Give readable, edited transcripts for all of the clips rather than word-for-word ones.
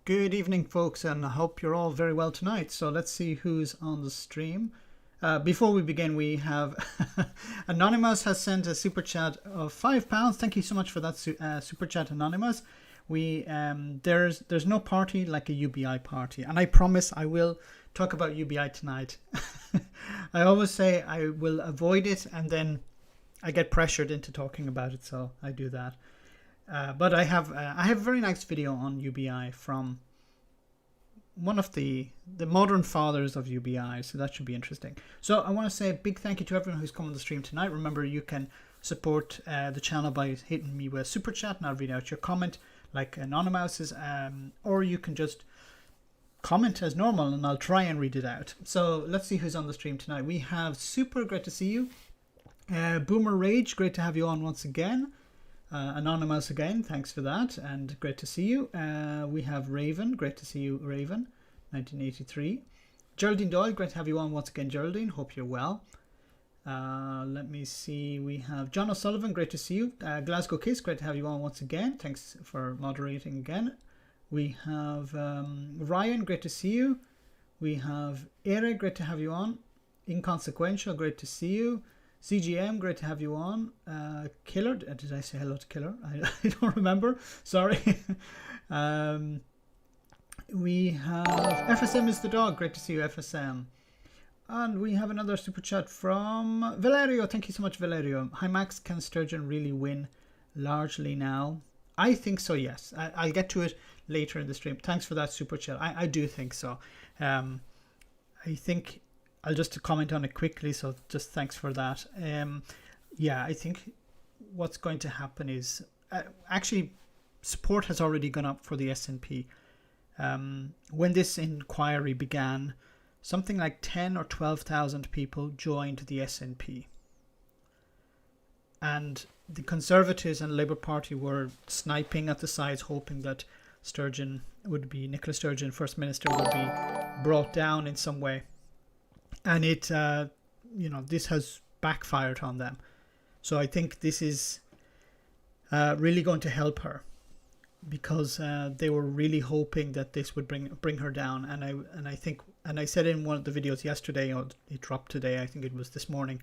Good evening, folks, and I hope you're all very well tonight. So let's see who's on the stream. Before we begin, we have Anonymous has sent a super chat of £5. Thank you so much for that super chat, Anonymous. We there's no party like a UBI party, and I promise I will talk about UBI tonight. I always say I will avoid it, and then I get pressured into talking about it, so I do that. But I have a very nice video on UBI from one of the modern fathers of UBI, so that should be interesting. So I want to say a big thank you to everyone who's come on the stream tonight. Remember, you can support the channel by hitting me with a super chat, and I'll read out your comment like Anonymous, or you can just comment as normal and I'll try and read it out. So let's see who's on the stream tonight. We have Super, great to see you. Boomer Rage, great to have you on once again. Anonymous again, thanks for that, and great to see you. We have Raven, great to see you, Raven, 1983. Geraldine Doyle, great to have you on once again, Geraldine, hope you're well. Let me see, we have John O'Sullivan, great to see you. Glasgow Kiss, great to have you on once again, thanks for moderating again. We have Ryan, great to see you. We have Eric, great to have you on. Inconsequential, great to see you. CGM, great to have you on. Killer, did I say hello to Killer? I don't remember, sorry. We have FSM is the dog, great to see you, FSM. And we have another super chat from Valerio. Thank you so much, Valerio. Hi Max, can Sturgeon really win largely now? I think so, yes. I'll get to it later in the stream. Thanks for that super chat. I do think so. I think I'll just comment on it quickly, so just thanks for that. Yeah, I think what's going to happen is actually support has already gone up for the SNP. When this inquiry began, something like 10 or 12,000 people joined the SNP, and the Conservatives and Labour Party were sniping at the sides, hoping that Nicola Sturgeon, First Minister, would be brought down in some way. And it, this has backfired on them. So I think this is really going to help her, because they were really hoping that this would bring her down. And I said in one of the videos yesterday, or it dropped today, I think it was this morning.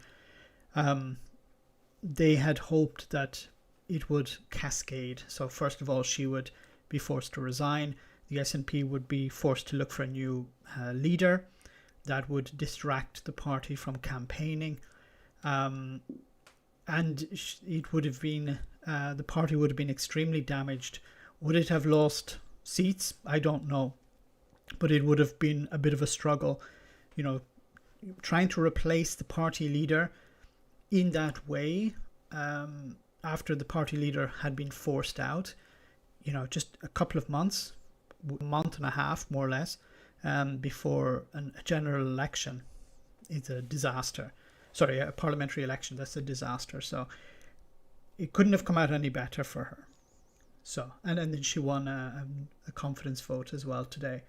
They had hoped that it would cascade. So first of all, she would be forced to resign. The SNP would be forced to look for a new leader. That would distract the party from campaigning, and it would have been the party would have been extremely damaged. Would it have lost seats? I don't know, but it would have been a bit of a struggle, trying to replace the party leader in that way, after the party leader had been forced out. Just a couple of months, a month and a half more or less, before a general election is a disaster. Sorry, a parliamentary election, that's a disaster. So it couldn't have come out any better for her. So, and then she won a confidence vote as well today.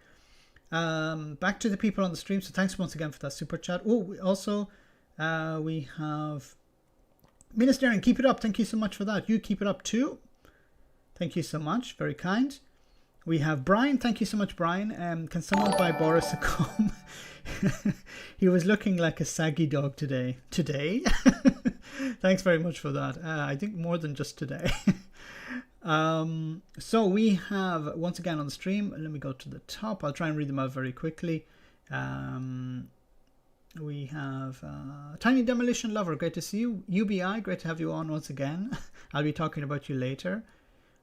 Back to the people on the stream. So thanks once again for that super chat. Oh, also we have Ministerian, keep it up. Thank you so much for that. You keep it up too. Thank you so much. Very kind. We have Brian. Thank you so much, Brian. Can someone buy Boris a comb? He was looking like a saggy dog today. Thanks very much for that. I think more than just today. So we have, once again on the stream, let me go to the top. I'll try and read them out very quickly. We have Tiny Demolition Lover. Great to see you. UBI, great to have you on once again. I'll be talking about you later.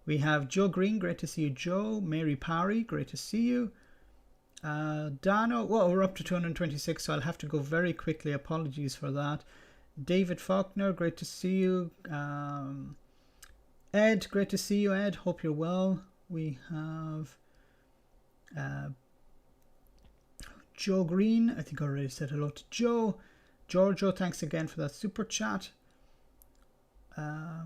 We have Joe Green, great to see you, Joe. Mary Parry, great to see you. Dano, well, we're up to 226, so I'll have to go very quickly. Apologies for that. David Faulkner, great to see you. Ed, great to see you, Ed. Hope you're well. We have Joe Green. I think I already said hello to Joe. Giorgio, thanks again for that super chat.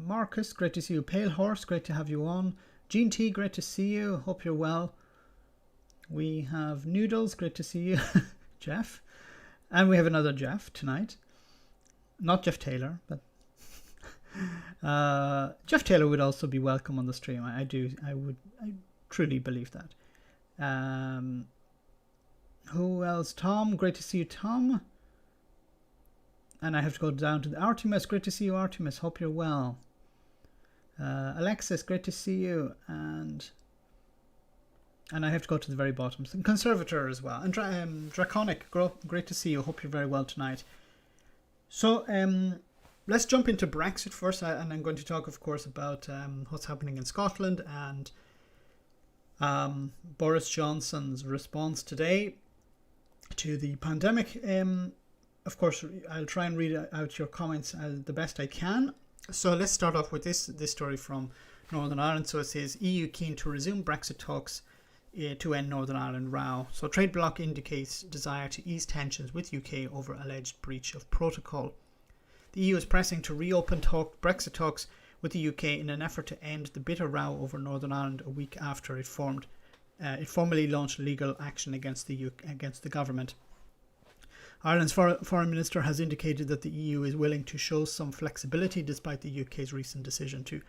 Marcus, great to see you. Pale Horse, great to have you on. Gene T, great to see you. Hope you're well. We have Noodles, great to see you. Jeff. And we have another Jeff tonight. Not Jeff Taylor, but Jeff Taylor would also be welcome on the stream. I truly believe that. Who else? Tom, great to see you, Tom. And I have to go down to the Artemis. Great to see you, Artemis. Hope you're well. Alexis, great to see you. And I have to go to the very bottom. Conservator as well. And Draconic, great to see you. Hope you're very well tonight. So let's jump into Brexit first. And I'm going to talk, of course, about what's happening in Scotland and Boris Johnson's response today to the pandemic. Of course, I'll try and read out your comments the best I can. So let's start off with this story from Northern Ireland. So it says, EU keen to resume Brexit talks to end Northern Ireland row. So trade bloc indicates desire to ease tensions with UK over alleged breach of protocol. The EU is pressing to reopen Brexit talks with the UK in an effort to end the bitter row over Northern Ireland a week after it formally launched legal action against the government. Ireland's foreign minister has indicated that the EU is willing to show some flexibility despite the UK's recent decision to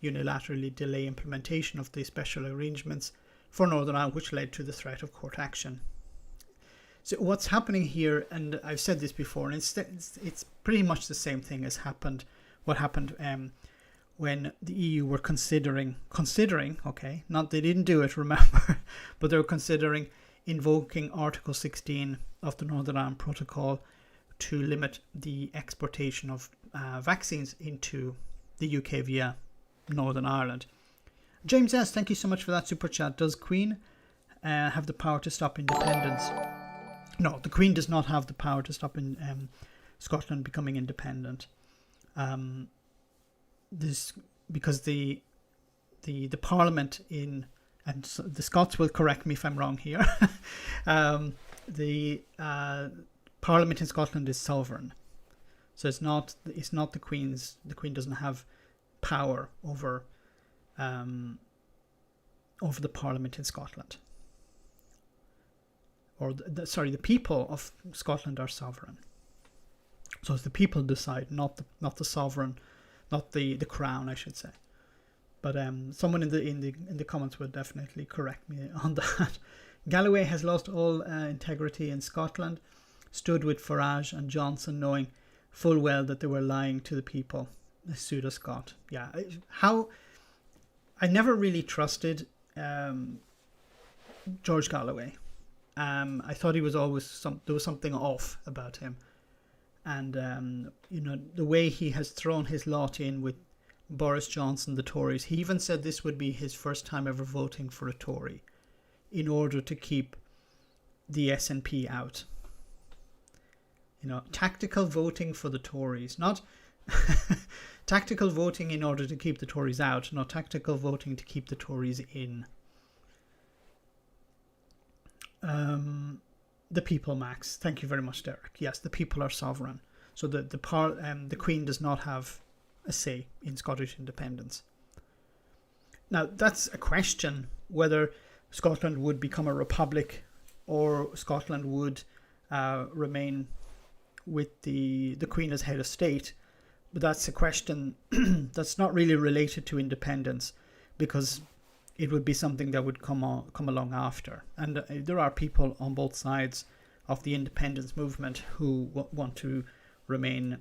unilaterally delay implementation of the special arrangements for Northern Ireland, which led to the threat of court action. So what's happening here, and I've said this before, and it's pretty much the same thing as what happened when the EU were considering, okay, not they didn't do it, remember, but they were considering invoking Article 16 of the Northern Ireland Protocol to limit the exportation of vaccines into the UK via Northern Ireland. James S., thank you so much for that super chat. Does Queen have the power to stop independence? No, the Queen does not have the power to stop Scotland becoming independent. This because the Parliament in, and the Scots will correct me if I'm wrong here, the Parliament in Scotland is sovereign, so it's not the Queen's. The Queen doesn't have power over the Parliament in Scotland, or the people of Scotland are sovereign. So it's the people decide, not the sovereign, not the Crown, I should say. But someone in the comments will definitely correct me on that. Galloway has lost all integrity in Scotland, stood with Farage and Johnson, knowing full well that they were lying to the people. Pseudo Scott. Yeah, I never really trusted George Galloway. I thought he was always there was something off about him, and the way he has thrown his lot in with Boris Johnson, the Tories. He even said this would be his first time ever voting for a Tory in order to keep the SNP out. Tactical voting for the Tories, not tactical voting in order to keep the Tories out, not tactical voting to keep the Tories in. The people, Max. Thank you very much, Derek. Yes, the people are sovereign. So the Queen does not have a say in Scottish independence. Now, that's a question whether Scotland would become a republic or Scotland would remain with the Queen as head of state. But that's a question that's not really related to independence, because it would be something that would come along after. And there are people on both sides of the independence movement who want to remain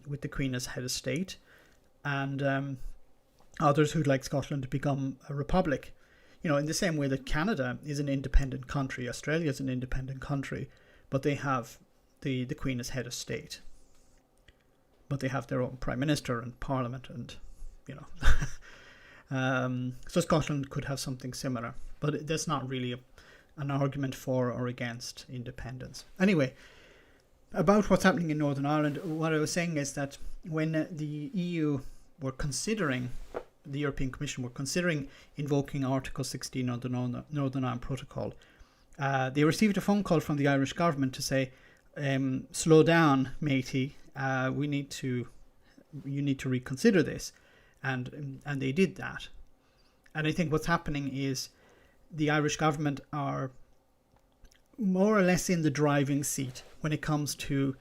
with the Queen as head of state, and others who'd like Scotland to become a republic. In the same way that Canada is an independent country, Australia is an independent country, but they have the Queen as head of state. But they have their own Prime Minister and Parliament, and so Scotland could have something similar, but that's not really an argument for or against independence. Anyway, about what's happening in Northern Ireland, what I was saying is that when the EU were considering, the European Commission were considering invoking Article 16 of the Northern Ireland Protocol, they received a phone call from the Irish government to say, slow down, matey, you need to reconsider this. And they did that. And I think what's happening is the Irish government are more or less in the driving seat when it comes to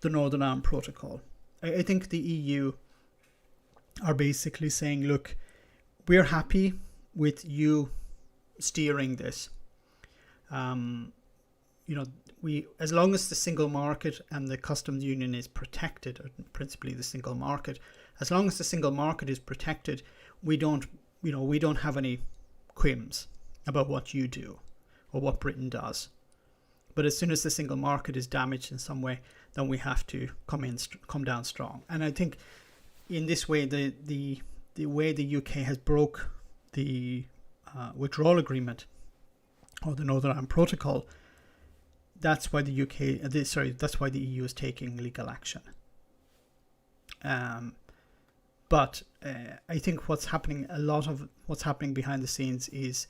the Northern Ireland Protocol. I think the EU are basically saying, look, we're happy with you steering this. You know, as long as the single market and the customs union is protected, or principally the single market, as long as the single market is protected, we don't have any qualms about what you do or what Britain does. But as soon as the single market is damaged in some way, then we have to come down strong. And I think in this way, the way the UK has broke the withdrawal agreement or the Northern Ireland Protocol, that's why that's why the EU is taking legal action. But I think a lot of what's happening behind the scenes is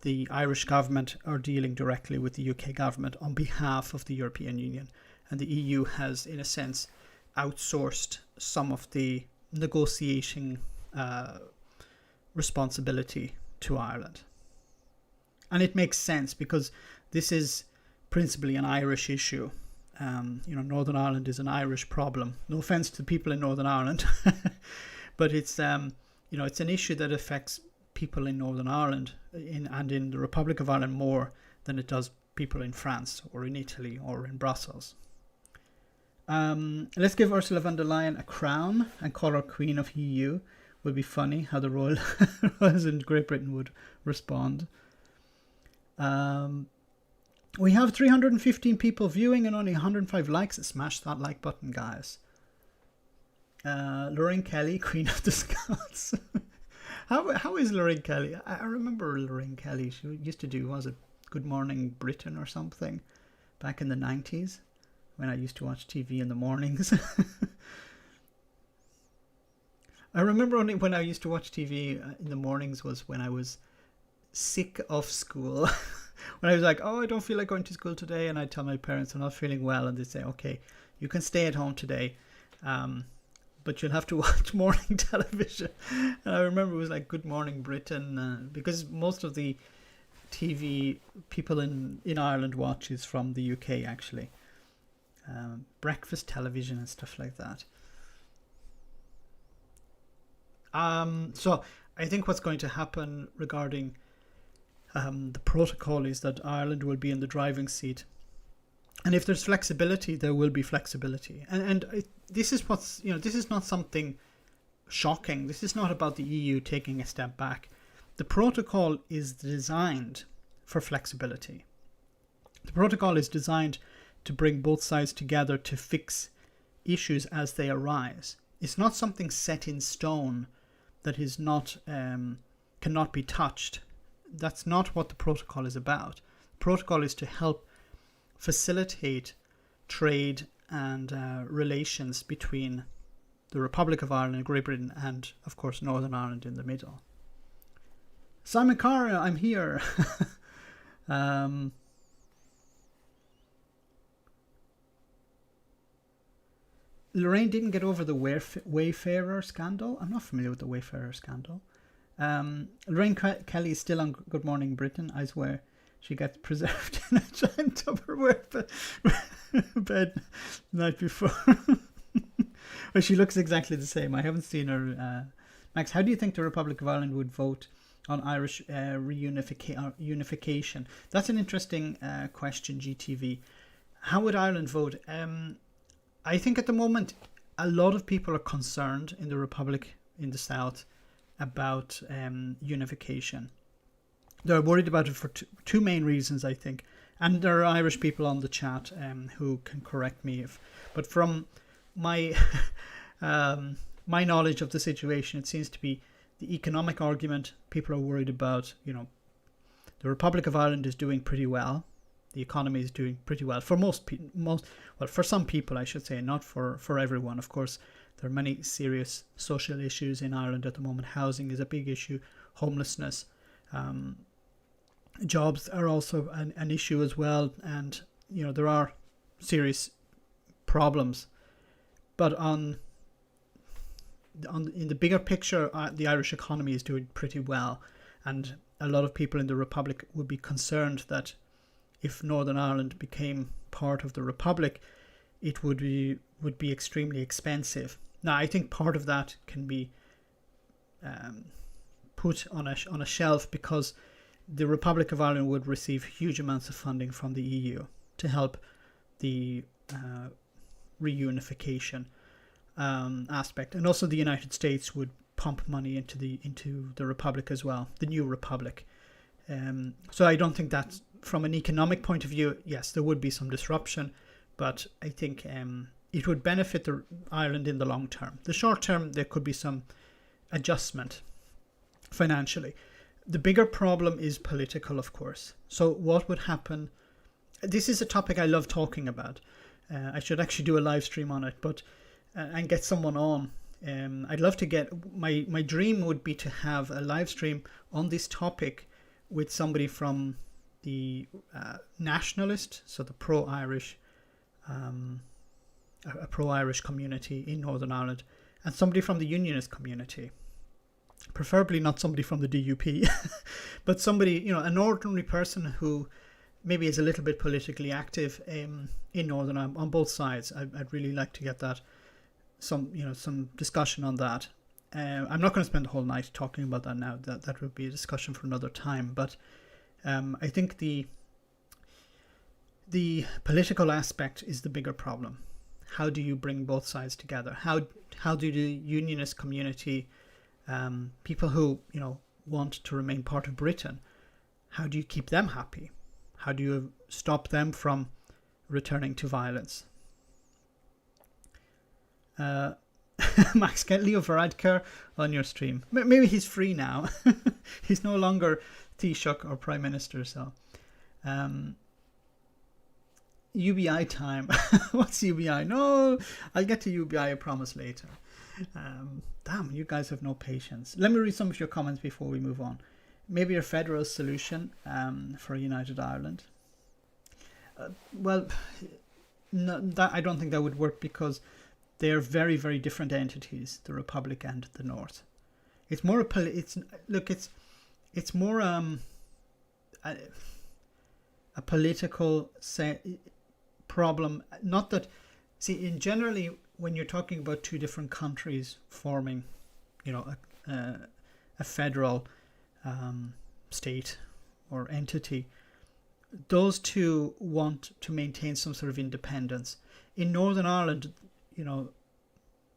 the Irish government are dealing directly with the UK government on behalf of the European Union. And the EU has, in a sense, outsourced some of the negotiating responsibility to Ireland. And it makes sense because this is principally an Irish issue. Northern Ireland is an Irish problem. No offence to the people in Northern Ireland, but it's it's an issue that affects people in Northern Ireland and in the Republic of Ireland more than it does people in France or in Italy or in Brussels. Let's give Ursula von der Leyen a crown and call her Queen of EU. Would be funny how the royals in Great Britain would respond. We have 315 people viewing and only 105 likes. Smash that like button, guys. Lorraine Kelly, Queen of the Scots. How is Lorraine Kelly? I remember Lorraine Kelly. She used to do, was it Good Morning Britain or something back in the 90s when I used to watch TV in the mornings. I remember only when I used to watch TV in the mornings was when I was sick of school. When I was like, I don't feel like going to school today, and I'd tell my parents I'm not feeling well, and they'd say, okay, you can stay at home today, but you'll have to watch morning television. And I remember it was like Good Morning Britain, because most of the TV people in Ireland watch is from the UK, actually. Breakfast television and stuff like that. So I think what's going to happen regarding the protocol is that Ireland will be in the driving seat, and if there's flexibility, there will be flexibility. And this is this is not something shocking. This is not about the EU taking a step back. The protocol is designed for flexibility. The protocol is designed to bring both sides together to fix issues as they arise. It's not something set in stone that is not cannot be touched. That's not what the protocol is about. The protocol is to help facilitate trade and relations between the Republic of Ireland and Great Britain and, of course, Northern Ireland in the middle. Simon Cara, I'm here. Lorraine didn't get over the Wayfarer scandal. I'm not familiar with the Wayfarer scandal. Lorraine Kelly is still on Good Morning Britain. I swear she gets preserved in a giant Tupperware bed the night before. Well, she looks exactly the same. I haven't seen her. Max, how do you think the Republic of Ireland would vote on Irish reunification? That's an interesting question, GTV. How would Ireland vote? I think at the moment a lot of people are concerned in the Republic in the South about unification. They're worried about it for two main reasons, I think. And there are Irish people on the chat who can correct me. But from my my knowledge of the situation, it seems to be the economic argument. People are worried about, the Republic of Ireland is doing pretty well. The economy is doing pretty well for for some people, I should say, not for everyone. Of course, there are many serious social issues in Ireland at the moment. Housing is a big issue, homelessness, jobs are also an issue as well, and there are serious problems. But in the bigger picture, the Irish economy is doing pretty well, and a lot of people in the Republic would be concerned that if Northern Ireland became part of the Republic, it would be extremely expensive. Now, I think part of that can be put on a shelf because the Republic of Ireland would receive huge amounts of funding from the EU to help the reunification aspect, and also the United States would pump money into the Republic as well, the new Republic. So I don't think that, from an economic point of view, yes, there would be some disruption, but I think it would benefit Ireland in the long term. The short term, there could be some adjustment financially. The bigger problem is political, of course. So what would happen? This is a topic I love talking about. I should actually do a live stream on it, but and get someone on. I'd love to get, my dream would be to have a live stream on this topic with somebody from the nationalist, so the pro-Irish, a pro-Irish community in Northern Ireland, and somebody from the unionist community. Preferably not somebody from the DUP, but somebody, an ordinary person who maybe is a little bit politically active in Northern Ireland on both sides. I'd really like to get that, some discussion on that. I'm not going to spend the whole night talking about that now. That would be a discussion for another time. But I think the political aspect is the bigger problem. How do you bring both sides together? How do the unionist community, people who want to remain part of Britain, how do you keep them happy? How do you stop them from returning to violence? Max, get Leo Varadkar on your stream. Maybe he's free now. He's no longer Taoiseach or Prime Minister. So, UBI time. What's UBI? No, I'll get to UBI, I promise, later. Damn, you guys have no patience. Let me read some of your comments before we move on. Maybe a federal solution for a united Ireland. Well, no, I don't think that would work, because they are very, very different entities, the Republic and the North. It's more it's more a political problem. Not that, see, generally when you're talking about two different countries forming, a federal state or entity, those two want to maintain some sort of independence. In Northern Ireland,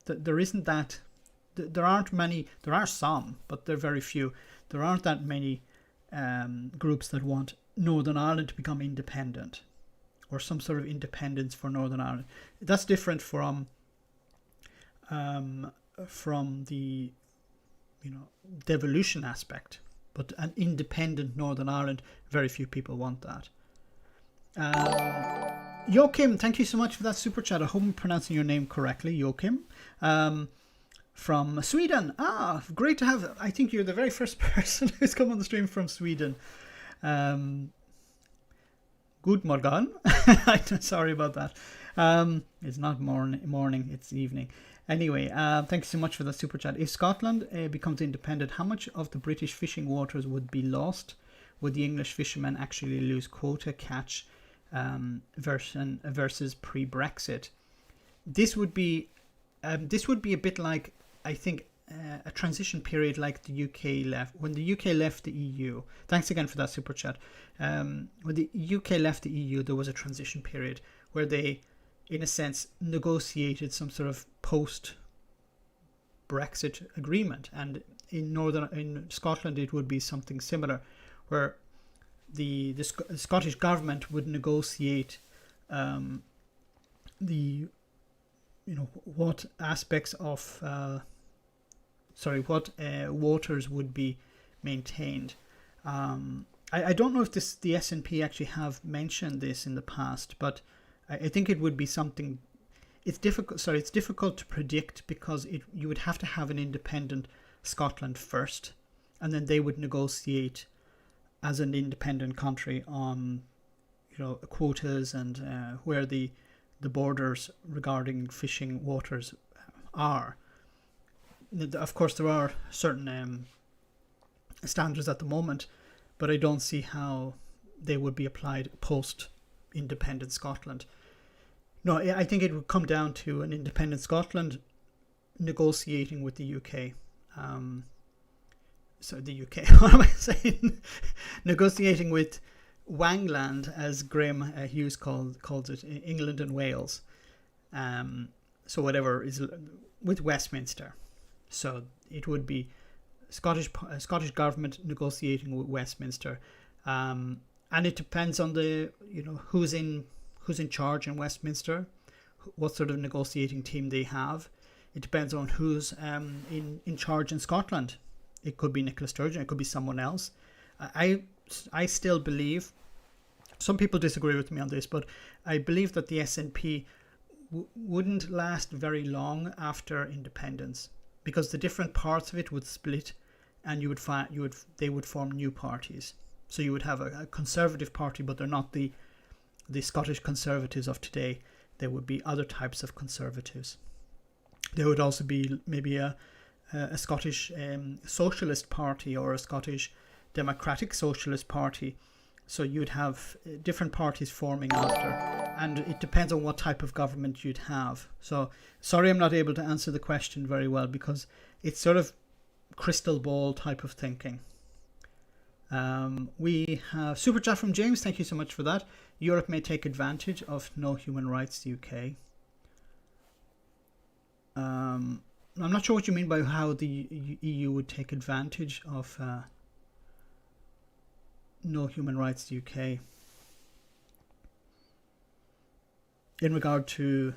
there isn't that. There aren't many. There are some, but they're very few. There aren't that many groups that want Northern Ireland to become independent, or some sort of independence for Northern Ireland. That's different from the devolution aspect. But an independent Northern Ireland, very few people want that. Joachim, thank you so much for that super chat. I hope I'm pronouncing your name correctly, Joachim. From Sweden. Great to have. I think you're the very first person who's come on the stream from Sweden. Good morgon. Sorry about that. It's not morning, it's evening. Anyway, thanks so much for the super chat. If Scotland becomes independent, how much of the British fishing waters would be lost? Would the English fishermen actually lose quota catch versus pre-Brexit? This would be a bit like, I think, a transition period like the UK left. When the UK left the EU, thanks again for that super chat. When the UK left the EU, there was a transition period where they, in a sense, negotiated some sort of post-Brexit agreement, and in Scotland it would be something similar, where the Scottish government would negotiate what aspects of what waters would be maintained. I don't know if the SNP actually have mentioned this in the past, but I think it would be something. It's difficult to predict, because you would have to have an independent Scotland first, and then they would negotiate as an independent country on quotas and where the borders regarding fishing waters are. Of course, there are certain standards at the moment, but I don't see how they would be applied post-independent Scotland. No, I think it would come down to an independent Scotland negotiating with the UK. so the UK, what am I saying? Negotiating with Wangland, as Graham Hughes calls it, England and Wales. So whatever is with Westminster. So it would be Scottish government negotiating with Westminster, and it depends on the who's in charge in Westminster, what sort of negotiating team they have. It depends on who's in charge in Scotland. It could be Nicola Sturgeon, it could be someone else. I still believe, some people disagree with me on this, but I believe that the SNP wouldn't last very long after independence, because the different parts of it would split, and they would form new parties. So you would have a Conservative Party, but they're not the Scottish Conservatives of today. There would be other types of Conservatives. There would also be maybe a Scottish Socialist Party or a Scottish Democratic Socialist Party. So you'd have different parties forming after, and it depends on what type of government you'd have. So sorry I'm not able to answer the question very well, because it's sort of crystal ball type of thinking. We have super chat from James. Thank you so much for that. Europe may take advantage of no human rights, UK. I'm not sure what you mean by how the EU would take advantage of no human rights, UK. In regard to,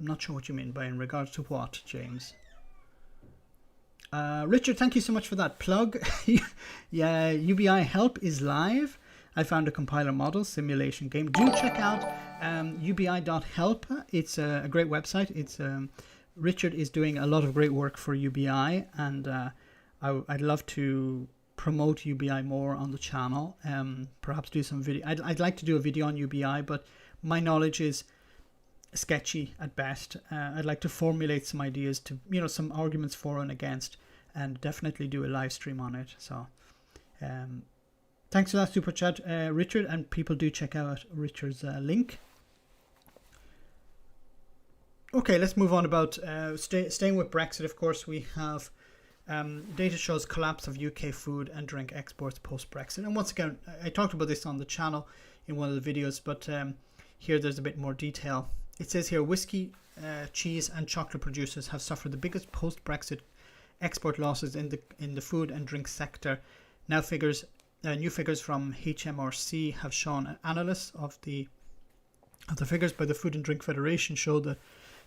I'm not sure what you mean by in regard to what, James. Richard, thank you so much for that plug. Yeah, UBI help is live. I found a compiler model simulation game. Do check out ubi.help. It's a great website. It's Richard is doing a lot of great work for UBI, and I'd love to promote UBI more on the channel. Perhaps do some video. I'd like to do a video on UBI, but my knowledge is sketchy at best. I'd like to formulate some ideas to, some arguments for and against, and definitely do a live stream on it. So thanks for that super chat, Richard, and people do check out Richard's link. Okay, let's move on about staying with Brexit. Of course, we have data shows collapse of UK food and drink exports post-Brexit. And once again, I talked about this on the channel in one of the videos, but here there's a bit more detail. It says here, whiskey, cheese and chocolate producers have suffered the biggest post-Brexit export losses in the food and drink sector. Now new figures from HMRC have shown. Analysts of the figures by the Food and Drink Federation show that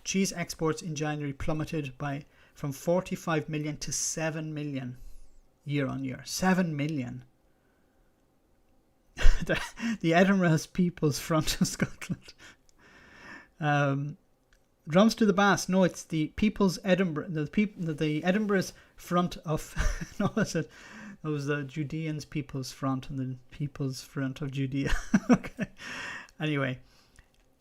cheese exports in January plummeted from 45 million to 7 million year on year. 7 million. The Edinburgh's People's Front of Scotland. Drums to the bass. No, it's the People's Edinburgh. The Edinburgh's Front of. No, it was the Judeans People's Front and the People's Front of Judea. Okay. Anyway.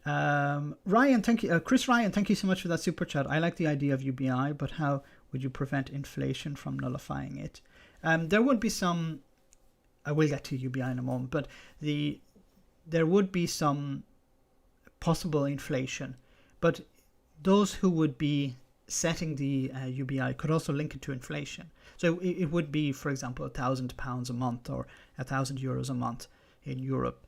Ryan, thank you. Chris Ryan, thank you so much for that super chat. I like the idea of UBI, but how would you prevent inflation from nullifying it? There would be some. I will get to UBI in a moment, but there would be some possible inflation, but those who would be setting the UBI could also link it to inflation. So it would be, for example, £1,000 a month or €1,000 a month in Europe.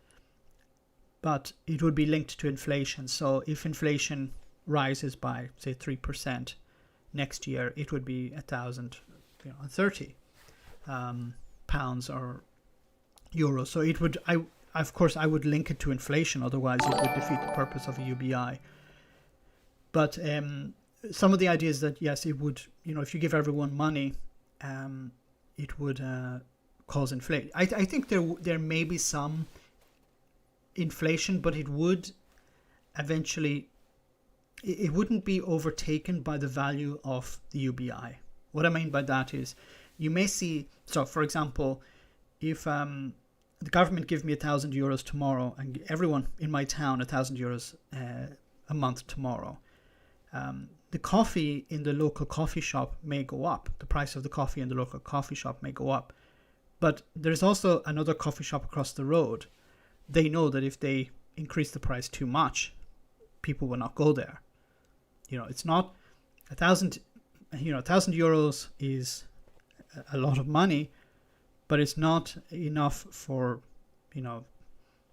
But it would be linked to inflation. So if inflation rises by, say, 3% next year, it would be 1,030 pounds or euros. So it would, of course, I would link it to inflation. Otherwise, it would defeat the purpose of a UBI. But some of the ideas that, yes, it would, if you give everyone money, it would cause inflation. I think there may be some inflation, but it would eventually, it wouldn't be overtaken by the value of the UBI. What I mean by that is, you may see, so for example, if the government give me €1,000 tomorrow and everyone in my town €1,000 a month tomorrow, the coffee in the local coffee shop may go up. The price of the coffee in the local coffee shop may go up. But there's also another coffee shop across the road. They know that if they increase the price too much, people will not go there. It's not €1,000 is a lot of money, but it's not enough for,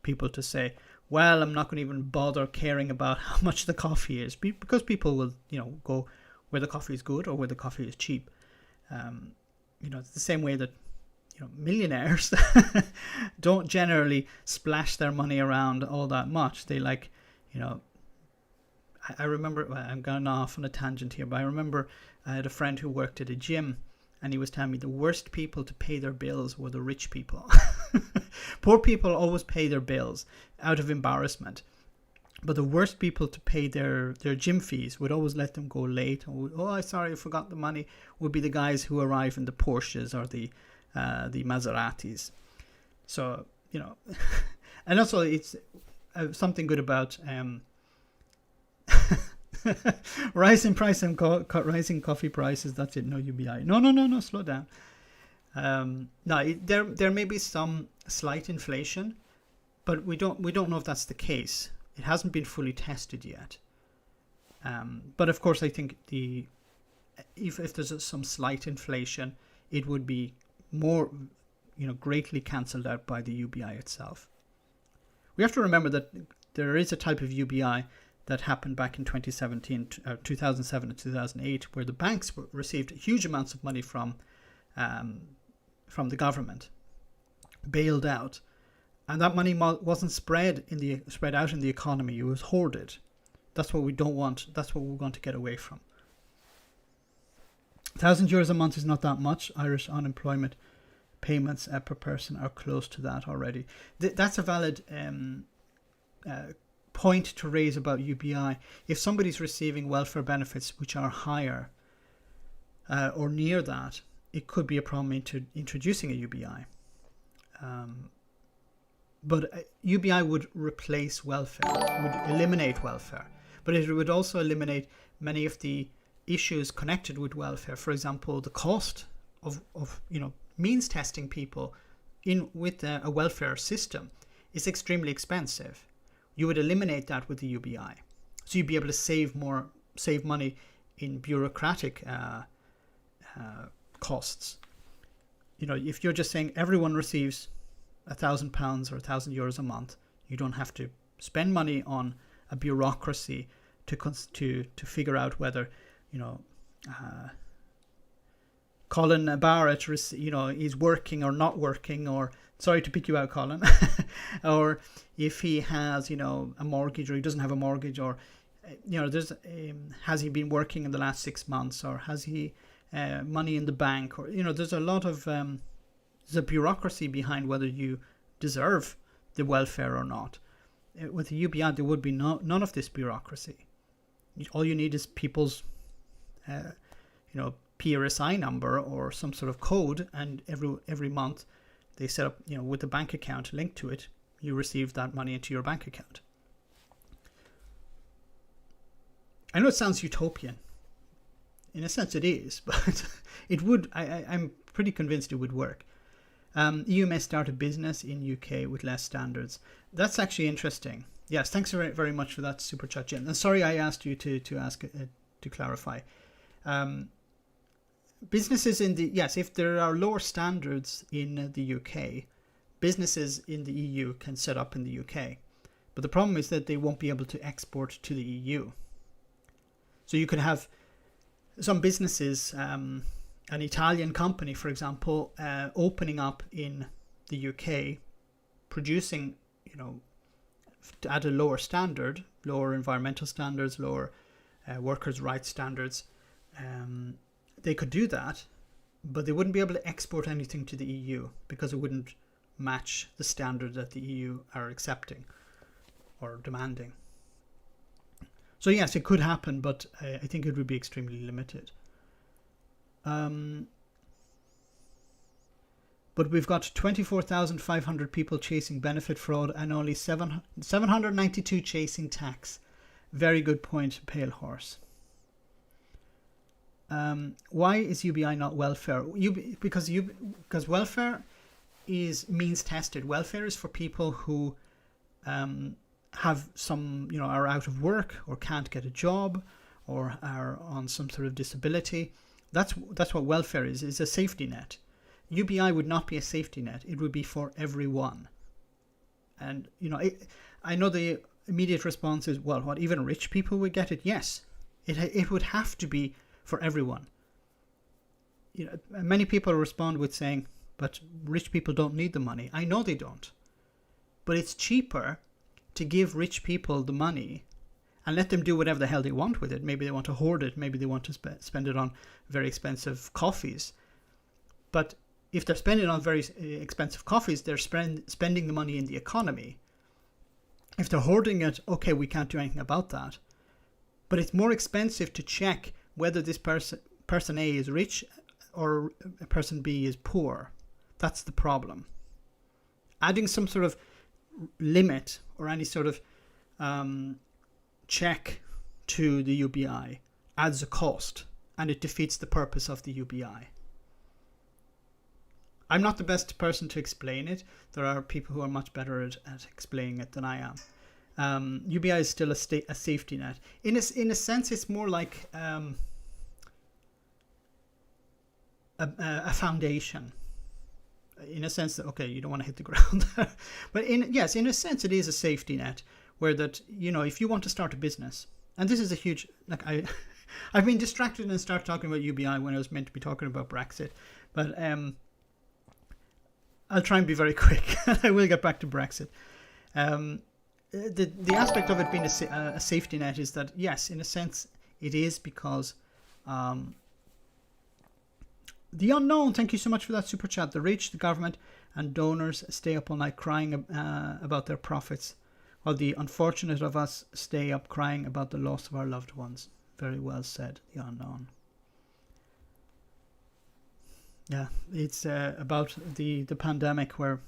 people to say, well, I'm not going to even bother caring about how much the coffee is, because people will, go where the coffee is good or where the coffee is cheap. It's the same way that, millionaires don't generally splash their money around all that much. They like, I remember, I'm going off on a tangent here, but I remember I had a friend who worked at a gym, and he was telling me the worst people to pay their bills were the rich people. Poor people always pay their bills out of embarrassment. But the worst people to pay their gym fees would always let them go late. Or, sorry, I forgot the money, would be the guys who arrive in the Porsches or the Maseratis. So, and also it's something good about rising price and rising coffee prices. That's it. No UBI. No. Slow down. No, there may be some slight inflation, but we don't know if that's the case. It hasn't been fully tested yet. But of course, I think if there's some slight inflation, it would be more, greatly cancelled out by the UBI itself. We have to remember that there is a type of UBI that happened back in 2007 and 2008, where the banks received huge amounts of money from the government, bailed out, and that money wasn't spread out in the economy. It was hoarded. That's what we don't want. That's what we want to get away from. €1,000 a month is not that much. Irish unemployment payments per person are close to that already. That's a valid point to raise about UBI. If somebody's receiving welfare benefits which are higher or near that, it could be a problem into introducing a UBI. But UBI would replace welfare, would eliminate welfare, but it would also eliminate many of the issues connected with welfare. For example, the cost of means testing people with a welfare system is extremely expensive. You would eliminate that with the UBI, so you'd be able to save money in bureaucratic costs. If you're just saying everyone receives £1,000 or €1,000 a month, you don't have to spend money on a bureaucracy to figure out whether Colin Barrett is working or not working, or sorry to pick you out, Colin, or if he has a mortgage or he doesn't have a mortgage, or there's has he been working in the last 6 months, or has he money in the bank, or there's a lot of there's a bureaucracy behind whether you deserve the welfare or not. With the UBI, there would be none of this bureaucracy. All you need is people's PRSI number or some sort of code, and every month they set up with a bank account linked to it, you receive that money into your bank account. I know it sounds utopian. In a sense it is, but it would. I'm pretty convinced it would work. EU may start a business in UK with less standards. That's actually interesting. Yes, thanks very, very much for that super chat, Jen. And sorry I asked you to clarify. Businesses if there are lower standards in the UK, businesses in the EU can set up in the UK. But the problem is that they won't be able to export to the EU. So you could have some businesses, an Italian company, for example, opening up in the UK, producing, at a lower standard, lower environmental standards, lower workers' rights standards. They could do that, but they wouldn't be able to export anything to the EU because it wouldn't match the standard that the EU are accepting or demanding. So yes, it could happen, but I think it would be extremely limited. But we've got 24,500 people chasing benefit fraud and only 792 chasing tax. Very good point, Pale Horse. Why is UBI not welfare? Because welfare is means tested. Welfare is for people who have some, are out of work or can't get a job or are on some sort of disability. That's what welfare is a safety net. UBI would not be a safety net. It would be for everyone. And, I know the immediate response is, well, what, even rich people would get it? Yes, it would have to be for everyone. Many people respond with saying, but rich people don't need the money. I know they don't. But it's cheaper to give rich people the money and let them do whatever the hell they want with it. Maybe they want to hoard it. Maybe they want to spend it on very expensive coffees. But if they're spending it on very expensive coffees, they're spending the money in the economy. If they're hoarding it, okay, we can't do anything about that. But it's more expensive to check whether this person A is rich or person B is poor. That's the problem. Adding some sort of limit or any sort of check to the UBI adds a cost, and it defeats the purpose of the UBI. I'm not the best person to explain it. There are people who are much better at explaining it than I am. UBI is still a safety net. In a sense, it's more like a foundation. In a sense that, okay, you don't want to hit the ground there. But in a sense, it is a safety net where that, if you want to start a business, and this is a huge, I've been distracted and started talking about UBI when I was meant to be talking about Brexit. But I'll try and be very quick. I will get back to Brexit. The aspect of it being a safety net is that, yes, in a sense, it is because the unknown, thank you so much for that super chat. The rich, the government, and donors stay up all night crying about their profits, while the unfortunate of us stay up crying about the loss of our loved ones. Very well said, the unknown. Yeah, it's about the pandemic where,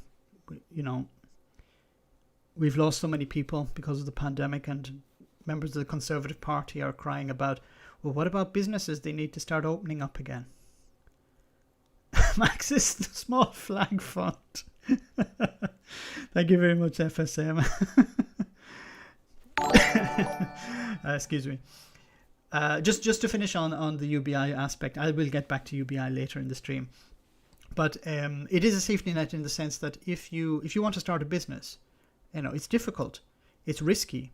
we've lost so many people because of the pandemic, and members of the Conservative Party are crying about, well, what about businesses? They need to start opening up again. Max is the small flag font. Thank you very much, FSM. Excuse me. Just to finish on the UBI aspect, I will get back to UBI later in the stream. But it is a safety net in the sense that if you want to start a business, it's difficult, it's risky.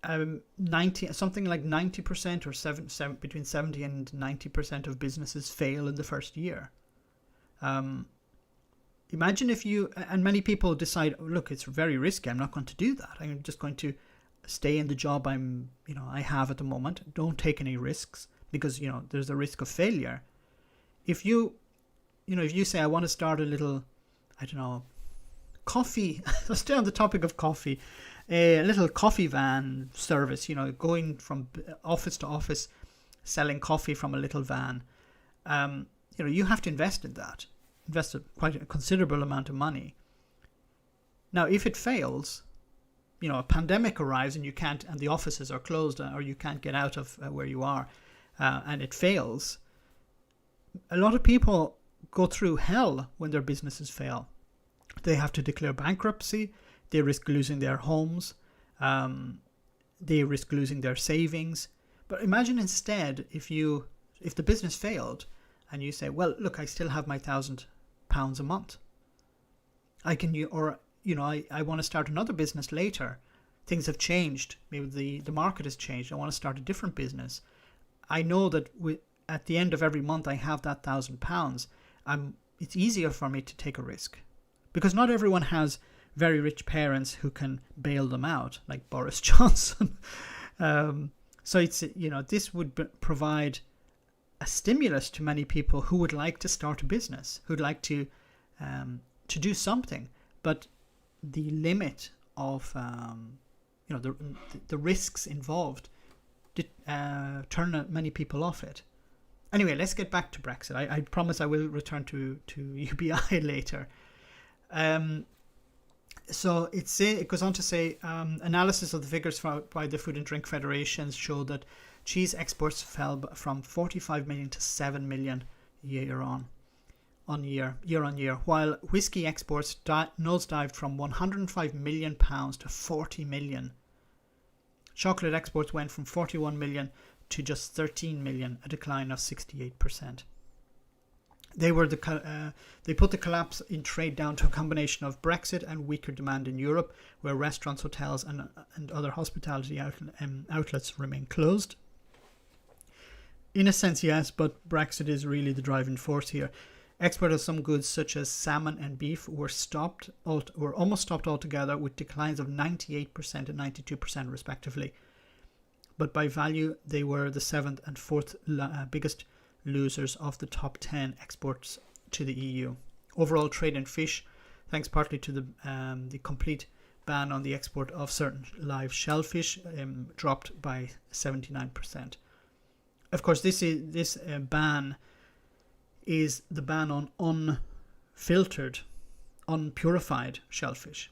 Something like 90% or between 70 and 90% of businesses fail in the first year. Imagine if and many people decide, look, it's very risky, I'm not going to do that. I'm just going to stay in the job I have at the moment. Don't take any risks because, there's a risk of failure. If you say, I want to start a little, coffee, let's stay on the topic of coffee, a little coffee van service, going from office to office, selling coffee from a little van. You have to invest in that, invest quite a considerable amount of money. Now, if it fails, a pandemic arrives and and the offices are closed or you can't get out of where you are, and it fails, a lot of people go through hell when their businesses fail. They have to declare bankruptcy. They risk losing their homes. They risk losing their savings. But imagine instead if the business failed and you say, well, look, I still have my £1,000 a month. I want to start another business later. Things have changed. Maybe the market has changed. I want to start a different business. I know that at the end of every month I have that £1,000. It's easier for me to take a risk because not everyone has very rich parents who can bail them out, like Boris Johnson. So it's this would provide a stimulus to many people who would like to start a business, who'd like to do something, but the limit of the risks involved turn many people off it. Anyway, let's get back to Brexit. I promise I will return to UBI later. So it goes on to say, analysis of the figures by the Food and Drink Federations show that cheese exports fell from 45 million to 7 million year on year, while whiskey exports nosedived from 105 million pounds to 40 million. Chocolate exports went from 41 million to just 13 million, a decline of 68%. They were they put the collapse in trade down to a combination of Brexit and weaker demand in Europe, where restaurants, hotels, and other hospitality outlets remain closed. In a sense, yes, but Brexit is really the driving force here. Export of some goods such as salmon and beef were almost stopped altogether, with declines of 98% and 92% respectively. But by value, they were the 7th and 4th biggest losers of the top 10 exports to the EU. Overall trade in fish, thanks partly to the complete ban on the export of certain live shellfish, dropped by 79%. Of course, this ban is the ban on unfiltered, unpurified shellfish.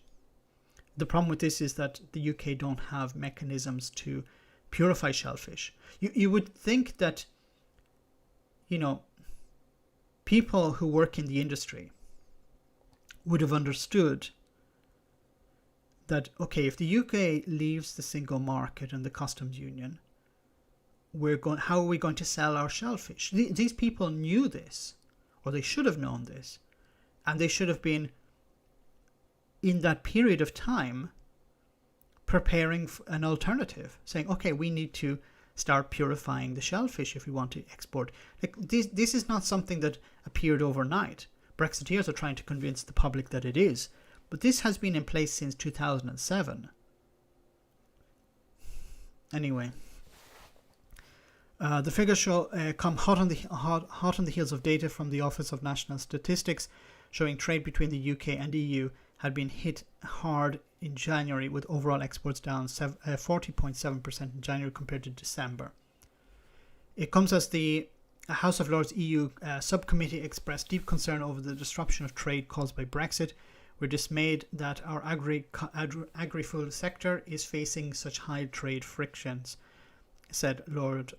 The problem with this is that the UK don't have mechanisms to purify shellfish. You would think that, you know, people who work in the industry would have understood that, okay, if the UK leaves the single market and the customs union, how are we going to sell our shellfish? These people knew this, or they should have known this, and they should have been, in that period of time, preparing an alternative, saying, okay, we need to start purifying the shellfish if we want to export. Like this is not something that appeared overnight. Brexiteers are trying to convince the public that it is, but this has been in place since 2007. Anyway, the figures come hot on the heels of data from the Office of National Statistics showing trade between the UK and EU had been hit hard in January, with overall exports down 40.7% in January compared to December. It comes as the House of Lords EU subcommittee expressed deep concern over the disruption of trade caused by Brexit. We're dismayed that our agri-food sector is facing such high trade frictions, said Lord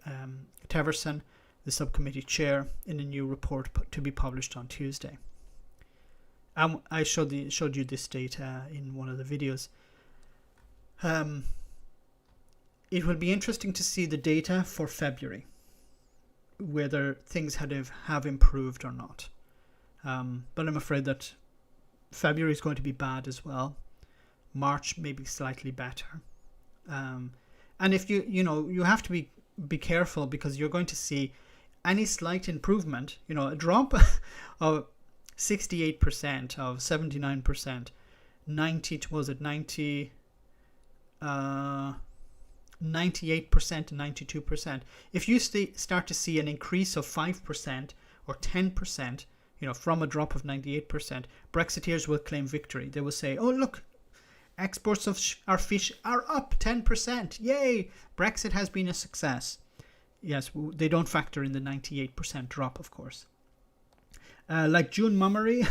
Teverson, the subcommittee chair, in a new report to be published on Tuesday. I showed you this data in one of the videos. It will be interesting to see the data for February, whether things have improved or not. But I'm afraid that February is going to be bad as well. March may be slightly better. And if you have to be careful, because you're going to see any slight improvement, a drop of 68%, of 79%, 98% and 92%. If you start to see an increase of 5% or 10%, from a drop of 98%, Brexiteers will claim victory. They will say, oh, look, exports of our fish are up 10%. Yay! Brexit has been a success. Yes, they don't factor in the 98% drop, of course. Like June Mummery,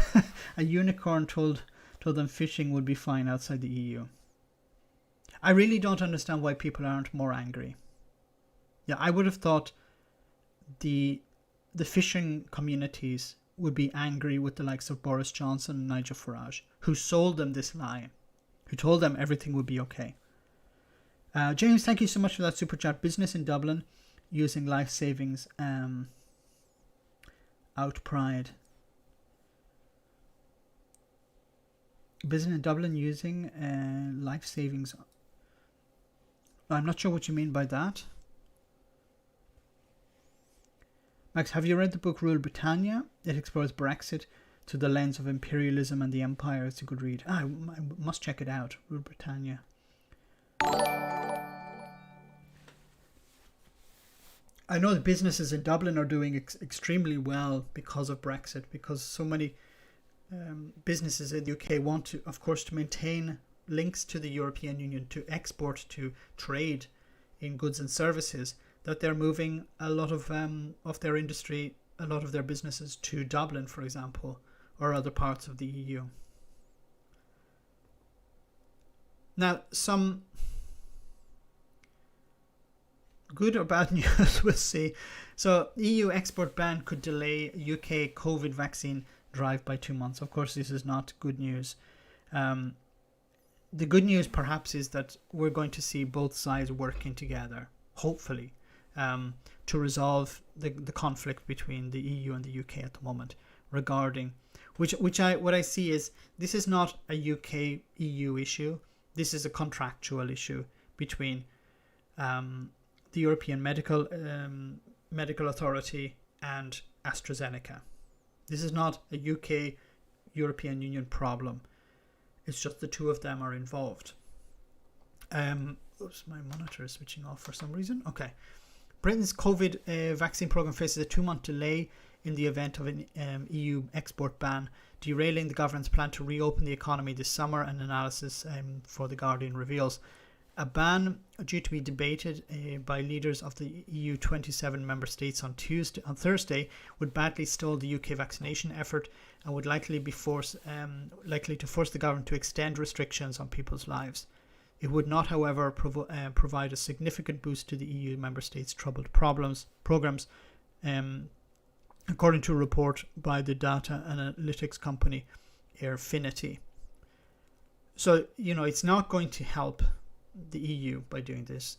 a unicorn told them fishing would be fine outside the EU. I really don't understand why people aren't more angry. Yeah, I would have thought the fishing communities would be angry with the likes of Boris Johnson and Nigel Farage, who sold them this lie, who told them everything would be okay. James, thank you so much for that super chat. Business in Dublin using life savings outpride. Business in Dublin using life savings. I'm not sure what you mean by that. Max, have you read the book Rule Britannia? It explores Brexit through the lens of imperialism and the empire. It's a good read. I must check it out. Rule Britannia. I know the businesses in Dublin are doing extremely well because of Brexit, because so many businesses in the UK want to, of course, to maintain links to the European Union, to export, to trade in goods and services, that they're moving a lot of their industry, a lot of their businesses to Dublin, for example, or other parts of the EU. Now, some good or bad news, we'll see. So, EU export ban could delay UK COVID vaccine drive by 2 months. Of course, this is not good news. The good news, perhaps, is that we're going to see both sides working together, hopefully. to resolve the conflict between the EU and the UK at the moment regarding what I see is this is not a UK EU issue. This is a contractual issue between the European Medical Authority and AstraZeneca. This is not a UK European Union problem. It's just the two of them are involved. Oops, my monitor is switching off for some reason. Okay. Britain's COVID vaccine program faces a 2-month delay in the event of an EU export ban, derailing the government's plan to reopen the economy this summer, an analysis for The Guardian reveals. A ban due to be debated by leaders of the EU 27 member states on Thursday would badly stall the UK vaccination effort and would likely to force the government to extend restrictions on people's lives. It would not, however, provide a significant boost to the EU member states' troubled programs, according to a report by the data analytics company Airfinity. So, it's not going to help the EU by doing this,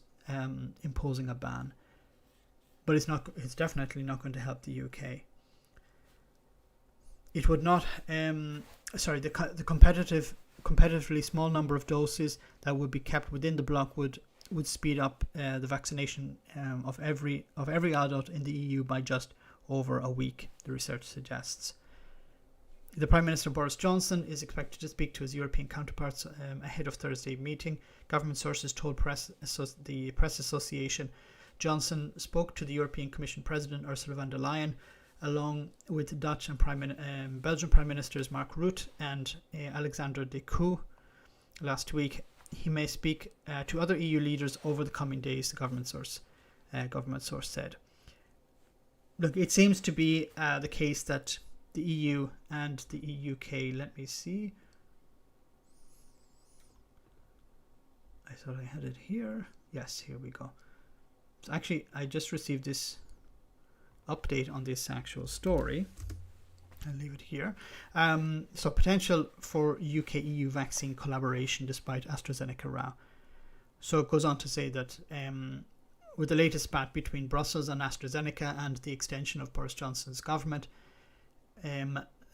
imposing a ban, but it's definitely not going to help the UK. It would not, the competitively small number of doses that would be kept within the bloc would speed up the vaccination of every adult in the EU by just over a week, the research suggests. The Prime Minister Boris Johnson is expected to speak to his European counterparts ahead of Thursday's meeting. Government sources told the Press Association Johnson spoke to the European Commission President Ursula von der Leyen, along with Dutch and Belgian Prime Ministers Mark Rutte and Alexander De Croo last week. He may speak to other EU leaders over the coming days, the government source said. Look, it seems to be the case that the EU and the UK, let me see. I thought I had it here. Yes, here we go. So actually, I just received this update on this actual story. I'll leave it here. So potential for UK-EU vaccine collaboration despite AstraZeneca row. So it goes on to say that with the latest spat between Brussels and AstraZeneca and the extension of Boris Johnson's government,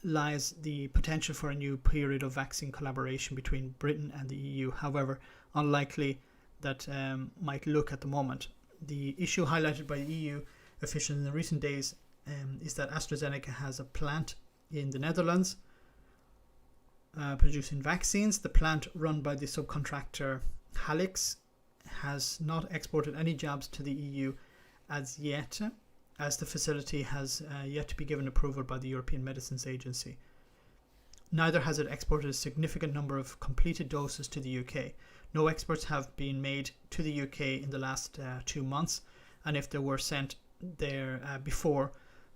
lies the potential for a new period of vaccine collaboration between Britain and the EU. However, unlikely that might look at the moment. The issue highlighted by the EU officials in the recent days is that AstraZeneca has a plant in the Netherlands producing vaccines. The plant, run by the subcontractor Halix, has not exported any jabs to the EU as yet, as the facility has yet to be given approval by the European Medicines Agency. Neither has it exported a significant number of completed doses to the UK. No exports have been made to the UK in the last 2 months, and if they were sent there before,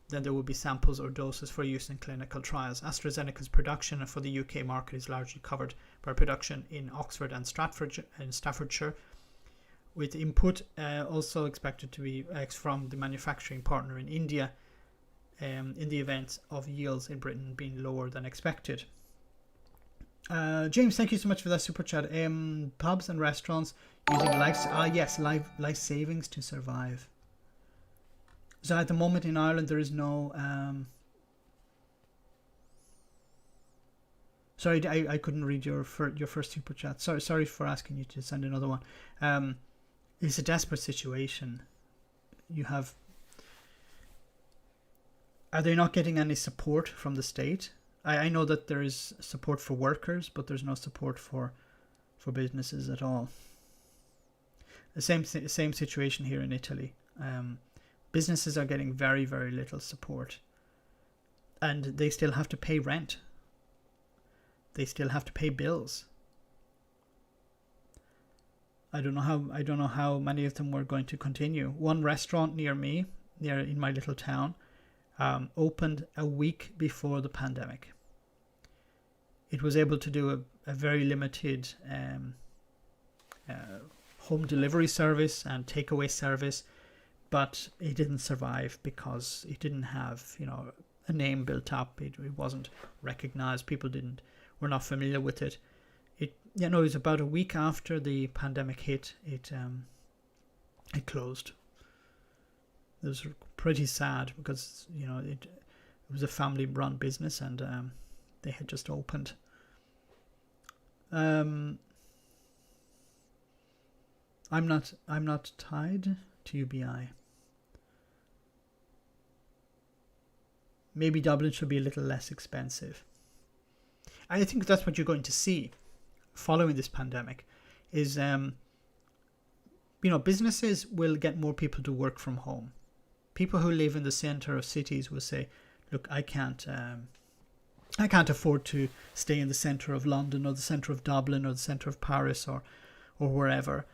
then there will be samples or doses for use in clinical trials. AstraZeneca's production for the UK market is largely covered by production in Oxford and Staffordshire, with input also expected to be from the manufacturing partner in India, in the event of yields in Britain being lower than expected. James, thank you so much for that super chat. Pubs and restaurants using life savings to survive. So at the moment in Ireland there is no sorry, I couldn't read your first super chat. Sorry for asking you to send another one. It's a desperate situation. Are they not getting any support from the state? I know that there is support for workers, but there's no support for businesses at all. The same situation here in Italy. Businesses are getting very, very little support, and they still have to pay rent. They still have to pay bills. I don't know how many of them were going to continue. One restaurant near me, in my little town, opened a week before the pandemic. It was able to do a very limited home delivery service and takeaway service, but it didn't survive because it didn't have a name built up. It wasn't recognized. People were not familiar with it. It was about a week after the pandemic hit. It closed. It was pretty sad because, you know, it was a family-run business, and they had just opened. I'm not tied to UBI. Maybe Dublin should be a little less expensive. I think that's what you're going to see following this pandemic is, you know, businesses will get more people to work from home. People who live in the center of cities will say, look, I can't afford to stay in the center of London or the center of Dublin or the center of Paris or wherever.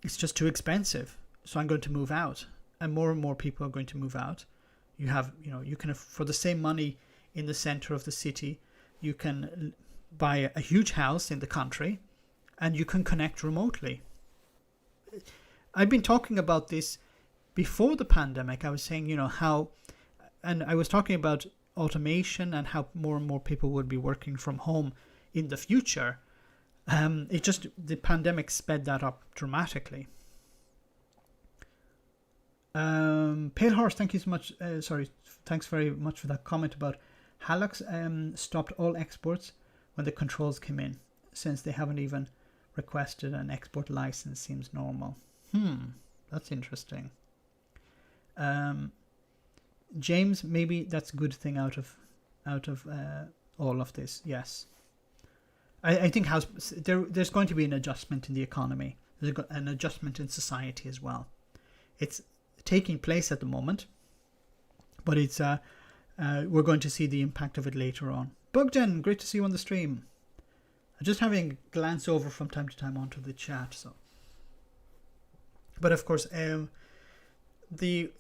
It's just too expensive. So I'm going to move out. And more people are going to move out. You have, you know, you can, for the same money in the center of the city, you can buy a huge house in the country and you can connect remotely. I've been talking about this before the pandemic. I was saying, you know, how, and I was talking about automation and how more and more people would be working from home in the future. The pandemic sped that up dramatically. Pale Horse, thank you so much. Thanks very much for that comment about Halifax stopped all exports when the controls came in, since they haven't even requested an export license. Seems normal. That's interesting. James, maybe that's a good thing out of all of this. Yes, I think there's going to be an adjustment in the economy. There's an adjustment in society as well. It's taking place at the moment, but it's we're going to see the impact of it later on. Bugden, great to see you on the stream. I'm just having a glance over from time to time onto the chat. So, but of course, the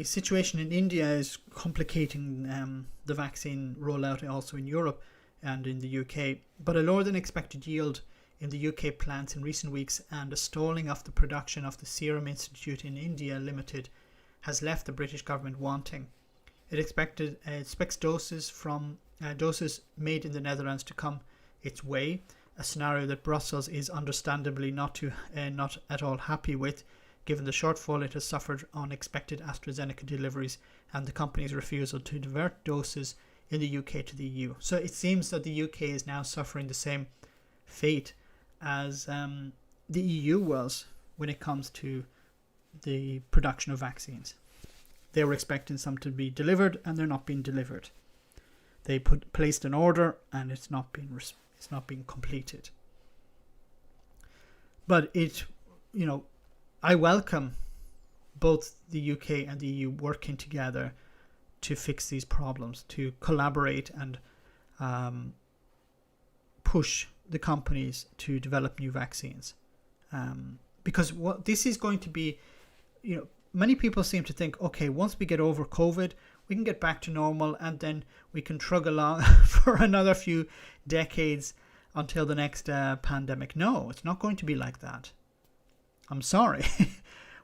situation in India is complicating the vaccine rollout also in Europe and in the UK. But a lower than expected yield in the UK plants in recent weeks and a stalling of the production of the Serum Institute in India Limited has left the British government wanting. It expects doses made in the Netherlands to come its way, a scenario that Brussels is understandably not at all happy with, given the shortfall it has suffered on expected AstraZeneca deliveries and the company's refusal to divert doses in the UK to the EU. So it seems that the UK is now suffering the same fate as the EU was when it comes to the production of vaccines. They were expecting some to be delivered and they're not being delivered. They placed an order and it's not being completed. But I welcome both the UK and the EU working together to fix these problems, to collaborate and push the companies to develop new vaccines. Because what this is going to be, many people seem to think, okay, once we get over COVID, we can get back to normal and then we can trug along for another few decades until the next pandemic. No, it's not going to be like that. I'm sorry.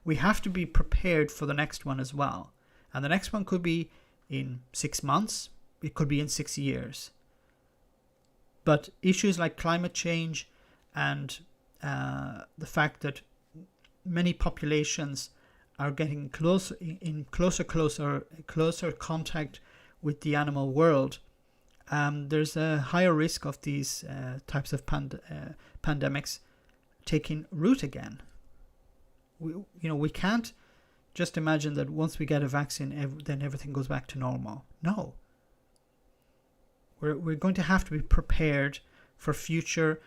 We have to be prepared for the next one as well. And the next one could be in 6 months. It could be in 6 years. But issues like climate change and the fact that many populations are getting closer contact with the animal world, there's a higher risk of these types of pandemics taking root again. We can't just imagine that once we get a vaccine, then everything goes back to normal. No. We're going to have to be prepared for future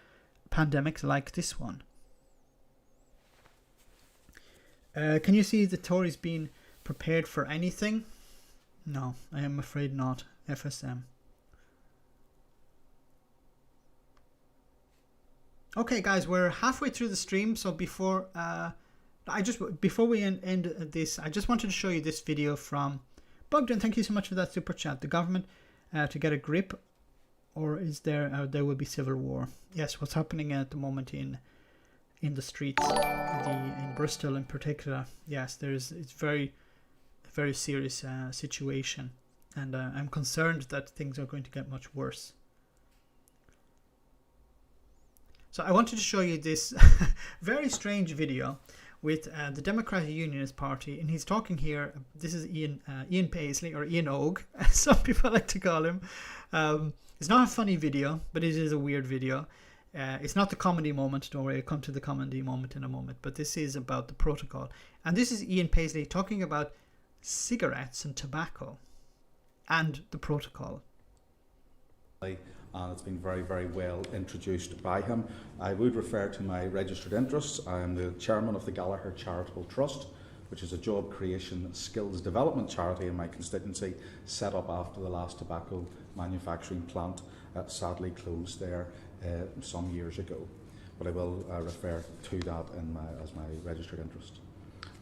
pandemics like this one. Can you see the Tories being prepared for anything? No, I am afraid not. FSM. Okay, guys, we're halfway through the stream, so before we end this, I just wanted to show you this video from Bogdan. Thank you so much for that super chat. The government to get a grip, or is there will be civil war? Yes, what's happening at the moment in the streets in Bristol in particular. Yes, it's very serious situation, and I'm concerned that things are going to get much worse. So I wanted to show you this very strange video with the Democratic Unionist Party, and he's talking here. This is Ian Paisley, or Ian Og, as some people like to call him. It's not a funny video, but it is a weird video. It's not the comedy moment, don't worry, I'll come to the comedy moment in a moment, but this is about the protocol. And this is Ian Paisley talking about cigarettes and tobacco and the protocol. And it's been very, very well introduced by him. I would refer to my registered interests. I am the chairman of the Gallagher Charitable Trust, which is a job creation skills development charity in my constituency, set up after the last tobacco manufacturing plant sadly closed there some years ago. But I will refer to that as my registered interest.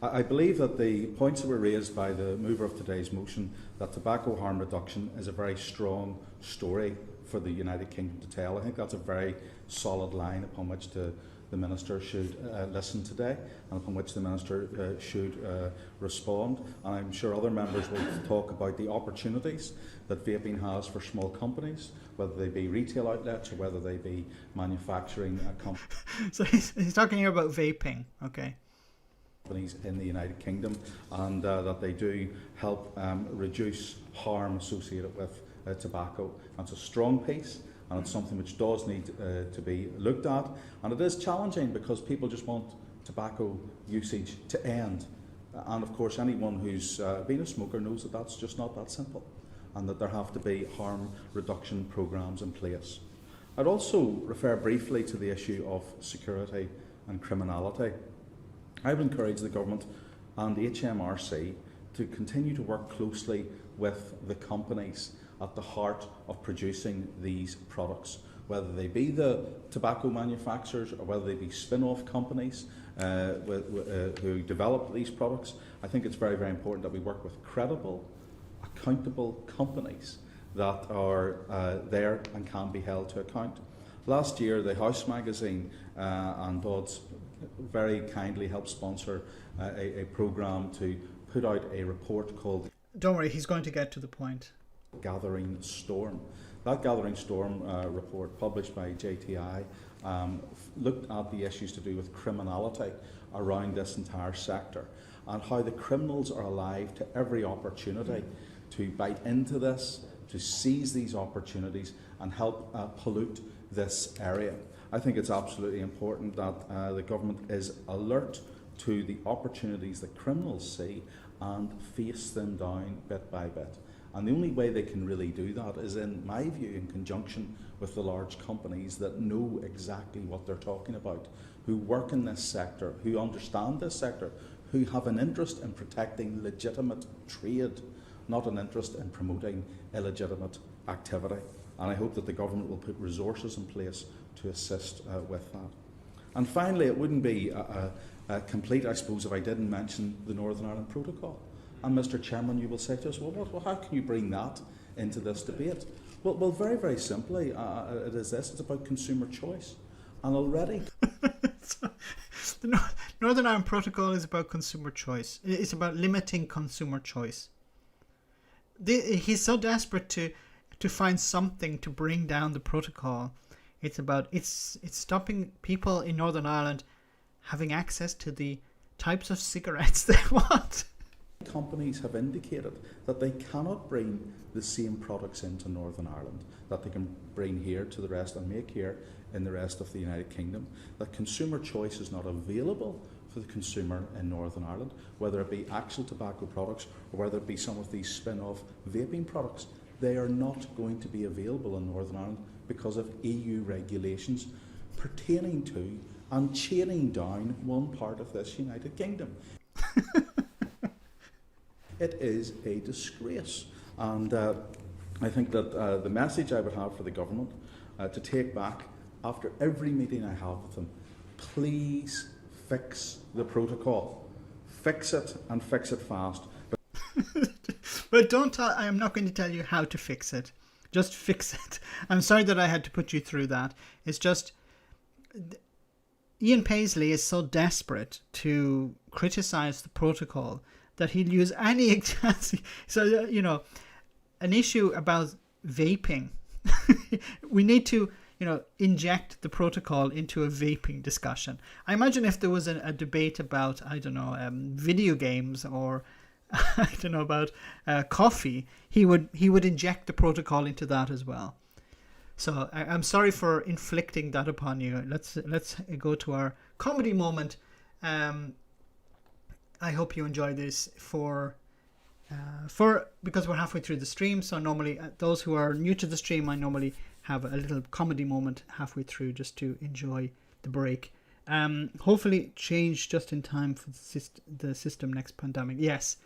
I believe that the points that were raised by the mover of today's motion, that tobacco harm reduction is a very strong story for the United Kingdom to tell. I think that's a very solid line upon which the Minister should listen today, and upon which the Minister should respond. And I'm sure other members will talk about the opportunities that vaping has for small companies, whether they be retail outlets or whether they be manufacturing companies. So he's talking here about vaping, okay. Companies in the United Kingdom, and that they do help reduce harm associated with tobacco. And it's a strong piece, and it's something which does need to be looked at. And it is challenging because people just want tobacco usage to end. And of course, anyone who's been a smoker knows that that's just not that simple, and that there have to be harm reduction programmes in place. I'd also refer briefly to the issue of security and criminality. I would encourage the Government and the HMRC to continue to work closely with the companies at the heart of producing these products, whether they be the tobacco manufacturers or whether they be spin-off companies who develop these products. I think it's very, very important that we work with credible, accountable companies that are there and can be held to account. Last year, the House magazine and Dodds very kindly helped sponsor a programme to put out a report called... Don't worry, he's going to get to the point. Gathering Storm. That Gathering Storm report, published by JTI, looked at the issues to do with criminality around this entire sector, and how the criminals are alive to every opportunity to bite into this, to seize these opportunities and help pollute this area. I think it's absolutely important that the Government is alert to the opportunities that criminals see and face them down bit by bit. And the only way they can really do that is, in my view, in conjunction with the large companies that know exactly what they're talking about, who work in this sector, who understand this sector, who have an interest in protecting legitimate trade, not an interest in promoting illegitimate activity. And I hope that the Government will put resources in place to assist with that. And finally, it wouldn't be complete, I suppose, if I didn't mention the Northern Ireland Protocol. And Mr. Chairman, you will say to us, well, how can you bring that into this debate? Well, very, very simply, it is this: it's about consumer choice. And already... The Northern Ireland Protocol is about consumer choice. It's about limiting consumer choice. He's so desperate to find something to bring down the protocol. It's stopping people in Northern Ireland having access to the types of cigarettes they want. Companies have indicated that they cannot bring the same products into Northern Ireland that they can bring here to the rest and make here in the rest of the United Kingdom. That consumer choice is not available for the consumer in Northern Ireland, whether it be actual tobacco products or whether it be some of these spin-off vaping products. They are not going to be available in Northern Ireland because of EU regulations pertaining to and chaining down one part of this United Kingdom. It is a disgrace, and I think that the message I would have for the Government to take back after every meeting I have with them: please fix the protocol, fix it and fix it fast. But I am not going to tell you how to fix it. Just fix it. I'm sorry that I had to put you through that. It's just Ian Paisley is so desperate to criticise the protocol that he'll use any chance. So, an issue about vaping. We need to, inject the protocol into a vaping discussion. I imagine if there was a debate about, I don't know, video games or I don't know about coffee, he would inject the protocol into that as well. So I'm sorry for inflicting that upon you. Let's go to our comedy moment. I hope you enjoy this because we're halfway through the stream. So normally those who are new to the stream, I normally have a little comedy moment halfway through just to enjoy the break. Hopefully change just in time for the system next pandemic. Yes,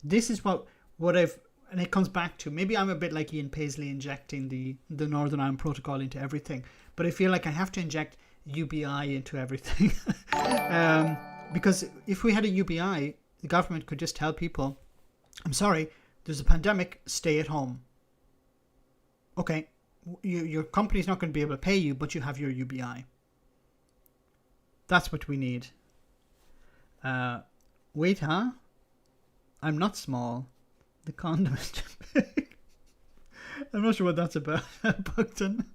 this is what I've, and it comes back to, maybe I'm a bit like Ian Paisley injecting the Northern Ireland Protocol into everything, but I feel like I have to inject UBI into everything. Because if we had a UBI, the government could just tell people, I'm sorry, there's a pandemic, stay at home. Okay, your company's not going to be able to pay you, but you have your UBI. That's what we need. Wait, huh? I'm not small. The condom is too big. I'm not sure what that's about, Buckton.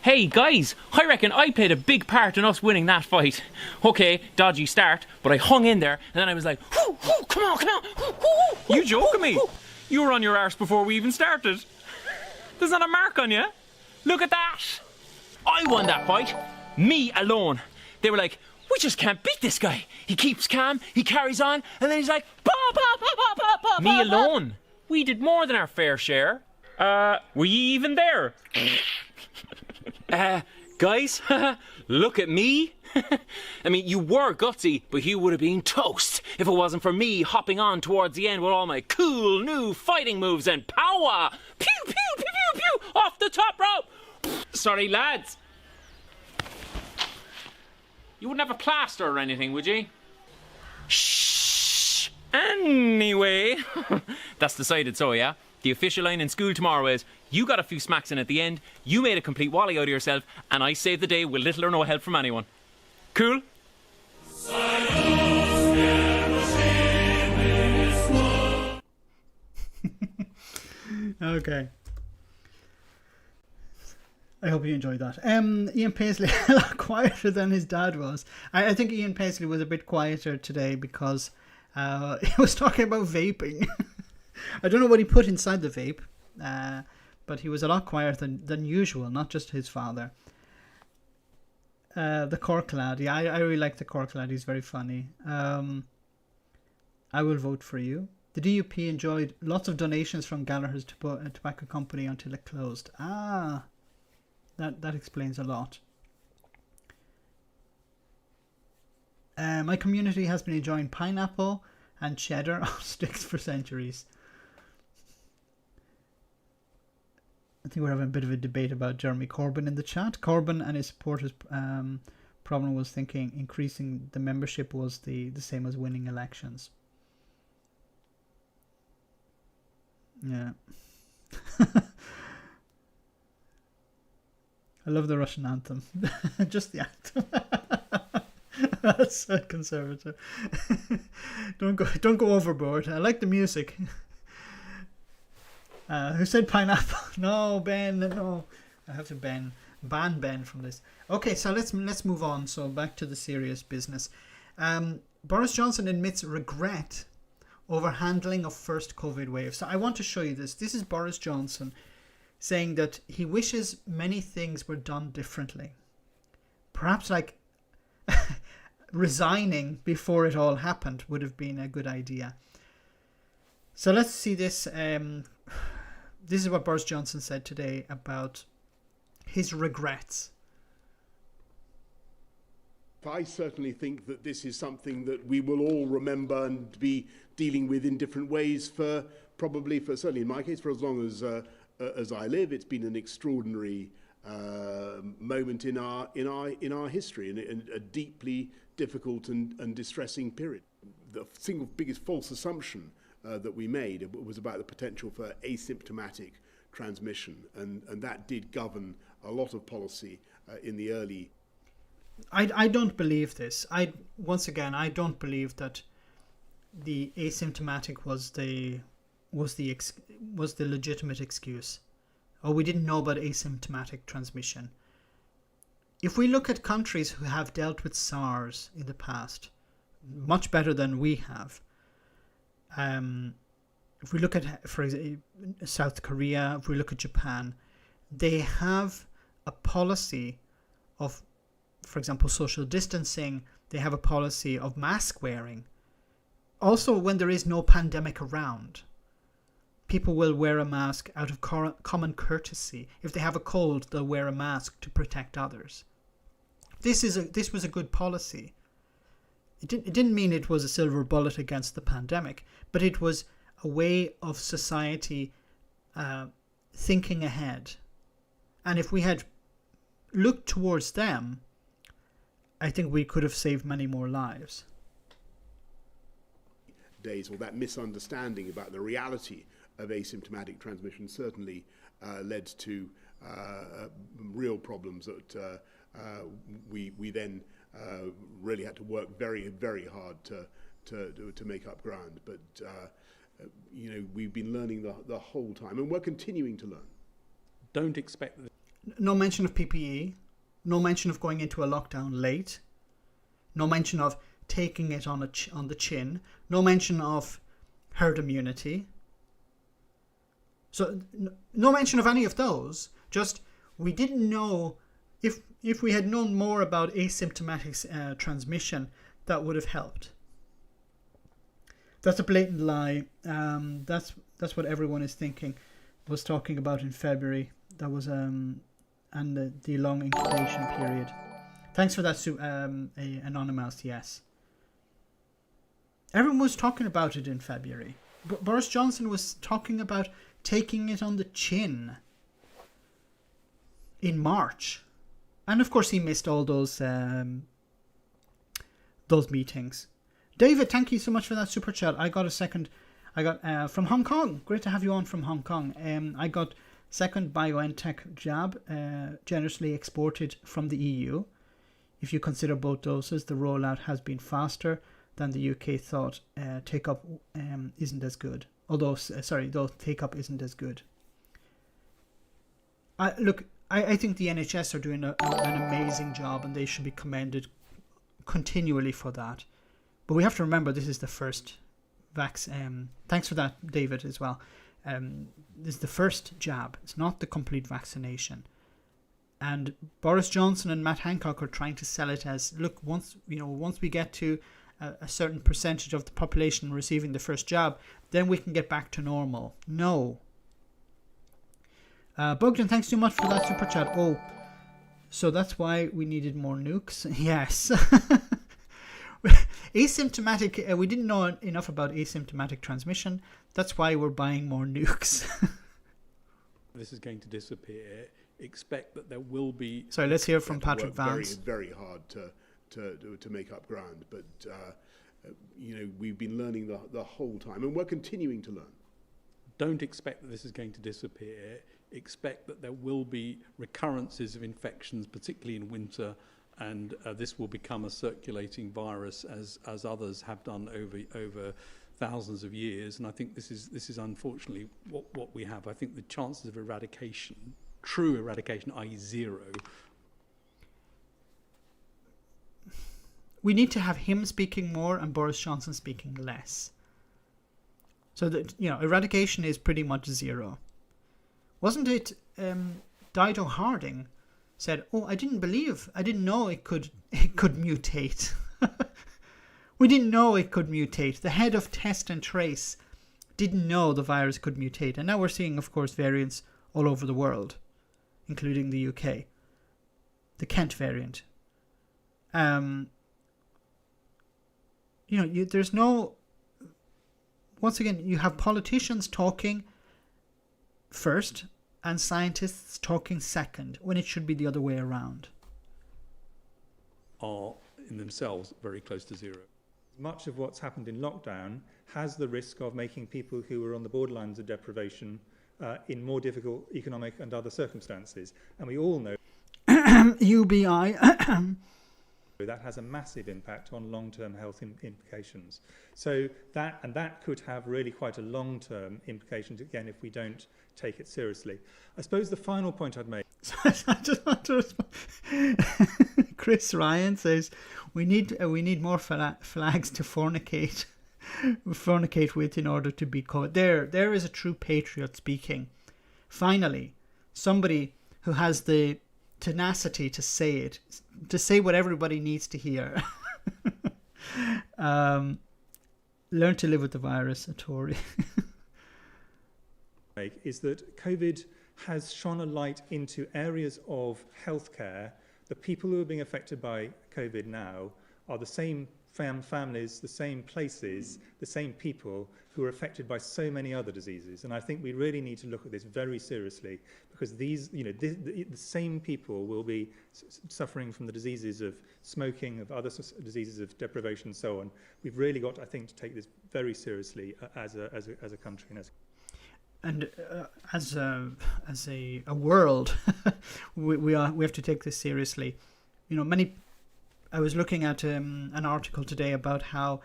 Hey guys, I reckon I played a big part in us winning that fight. Okay, dodgy start, but I hung in there and then I was like, whoo, whoo, come on. Whoo, you joking me? You were on your arse before we even started. There's not a mark on you. Look at that. I won that fight. Me alone. They were like, we just can't beat this guy. He keeps calm, he carries on, and then he's like, bah, bah, bah, bah, bah, bah, me alone. We did more than our fair share. Were ye even there? Guys, look at me. I mean, you were gutsy, but you would have been toast if it wasn't for me hopping on towards the end with all my cool new fighting moves and power. Pew, pew, pew, pew, pew, off the top rope. Sorry, lads. You wouldn't have a plaster or anything, would you? Shh. Anyway, that's decided so, yeah? The official line in school tomorrow is, you got a few smacks in at the end, you made a complete wally out of yourself, and I saved the day with little or no help from anyone. Cool? Okay. I hope you enjoyed that. Ian Paisley, a lot quieter than his dad was. I think Ian Paisley was a bit quieter today because he was talking about vaping. I don't know what he put inside the vape, but he was a lot quieter than usual, not just his father. The Cork lad. Yeah, I really like the Cork lad. He's very funny. I will vote for you. The DUP enjoyed lots of donations from Gallagher's tobacco company until it closed. Ah, that explains a lot. My community has been enjoying pineapple and cheddar on sticks for centuries. I think we're having a bit of a debate about Jeremy Corbyn in the chat. Corbyn and his supporters' problem was thinking increasing the membership was the same as winning elections. Yeah. I love the Russian anthem. Just the anthem. That's so conservative. Don't go overboard. I like the music. Who said pineapple? No, Ben. No, I have to ban Ben from this. Okay, so let's move on. So back to the serious business. Boris Johnson admits regret over handling of first COVID wave. So I want to show you this. This is Boris Johnson saying that he wishes many things were done differently. Perhaps like resigning before it all happened would have been a good idea. So let's see this. This is what Boris Johnson said today about his regrets. I certainly think that this is something that we will all remember and be dealing with in different ways for certainly in my case, for as long as I live. It's been an extraordinary moment in our history, and a deeply difficult and distressing period. The single biggest false assumption that we made was about the potential for asymptomatic transmission, and that did govern a lot of policy in the early. I don't believe this. I don't believe that the asymptomatic was the was the legitimate excuse. Oh, we didn't know about asymptomatic transmission. If we look at countries who have dealt with SARS in the past, much better than we have. If we look at, for example, South Korea, if we look at Japan, they have a policy of, for example, social distancing. They have a policy of mask wearing. Also, when there is no pandemic around, people will wear a mask out of common courtesy. If they have a cold, they'll wear a mask to protect others. This was a good policy. It didn't mean it was a silver bullet against the pandemic, but it was a way of society thinking ahead. And if we had looked towards them, I think we could have saved many more lives. Days, or that misunderstanding about the reality of asymptomatic transmission certainly led to real problems that we then really had to work very, very hard to make up ground. But we've been learning the whole time, and we're continuing to learn. Don't expect that. No mention of PPE, no mention of going into a lockdown late, no mention of taking it on the chin, no mention of herd immunity. So no mention of any of those. Just we didn't know if we had known more about asymptomatic transmission, that would have helped. That's a blatant lie. That's what everyone is thinking. Was talking about in February. That was and the long incubation period. Thanks for that, Anonymous. Yes. Everyone was talking about it in February. Boris Johnson was talking about taking it on the chin in March. And of course he missed all those meetings. David, thank you so much for that super chat. I got from Hong Kong. Great to have you on from Hong Kong. I got second BioNTech jab generously exported from the EU. If you consider both doses, the rollout has been faster than the UK thought. Take-up isn't as good. Though take-up isn't as good. I think the NHS are doing an amazing job, and they should be commended continually for that. But we have to remember this is the first vaccine. Thanks for that, David, as well. This is the first jab. It's not the complete vaccination. And Boris Johnson and Matt Hancock are trying to sell it as, look, once we get to a certain percentage of the population receiving the first jab, then we can get back to normal. No. Bogdan, thanks so much for that super chat. Oh, so that's why we needed more nukes? Yes. Asymptomatic, we didn't know enough about asymptomatic transmission. That's why we're buying more nukes. This is going to disappear. Expect that there will be... Sorry, let's hear from Patrick Vance. Very, very hard to make up ground. But, we've been learning the whole time, and we're continuing to learn. Don't expect that this is going to disappear. Expect that there will be recurrences of infections, particularly in winter, and this will become a circulating virus as others have done over thousands of years. And I think this is unfortunately what we have. I think the chances of eradication, true eradication, i.e. zero. We need to have him speaking more and Boris Johnson speaking less. So that, eradication is pretty much zero. Wasn't it Dido Harding said, "Oh, I didn't know it could mutate." We didn't know it could mutate. The head of Test and Trace didn't know the virus could mutate. And now we're seeing, of course, variants all over the world, including the UK. The Kent variant. There's no... Once again, you have politicians talking first and scientists talking second, when it should be the other way around. Are in themselves very close to zero. Much of what's happened in lockdown has the risk of making people who are on the borderlines of deprivation in more difficult economic and other circumstances. And we all know... UBI. That has a massive impact on long-term health implications. So that could have really quite a long-term implications, again, if we don't take it seriously. I suppose the final point I'd make... I just want to respond. Chris Ryan says, we need more flags to fornicate with in order to be caught. There is a true patriot speaking. Finally, somebody who has the tenacity to say it, to say what everybody needs to hear. Learn to live with the virus, a Tory. Is that COVID has shone a light into areas of healthcare. The people who are being affected by COVID now are the same families, the same places, the same people who are affected by so many other diseases. And I think we really need to look at this very seriously, because these, the same people will be suffering from the diseases of smoking, of other diseases of deprivation, and so on. We've really got, I think, to take this very seriously as a country and as a world. we have to take this seriously. I was looking at an article today about how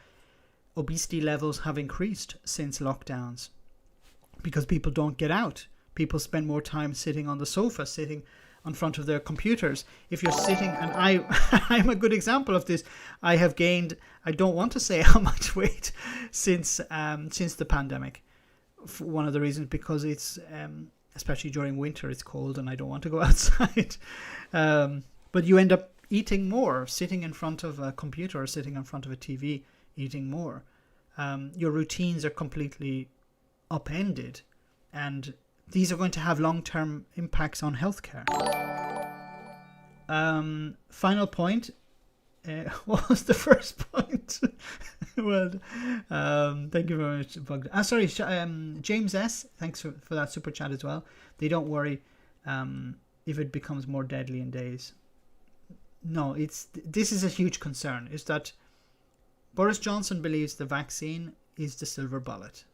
obesity levels have increased since lockdowns because people don't get out. People spend more time sitting on the sofa, sitting in front of their computers. If you're sitting, and I'm a good example of this. I have gained, I don't want to say how much weight since the pandemic. One of the reasons, because it's especially during winter, it's cold and I don't want to go outside. But you end up eating more, sitting in front of a computer or sitting in front of a TV, eating more. Your routines are completely upended, and these are going to have long-term impacts on healthcare. Final point. What was the first point? Well, thank you very much, Bogdan. Sorry, James S. Thanks for that super chat as well. They don't worry if it becomes more deadly in days. No, this is a huge concern. Is that Boris Johnson believes the vaccine is the silver bullet,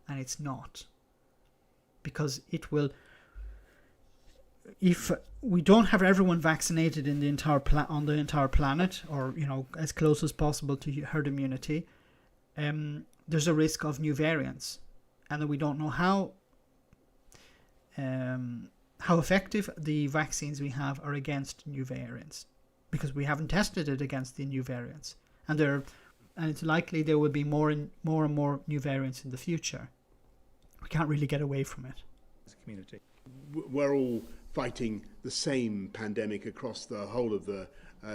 and it's not, because it will. If we don't have everyone vaccinated in the on the entire planet, or as close as possible to herd immunity, there's a risk of new variants, and that we don't know how effective the vaccines we have are against new variants, because we haven't tested it against the new variants, and it's likely there will be more and more new variants in the future. We can't really get away from it as a community. We're all fighting the same pandemic across the whole of the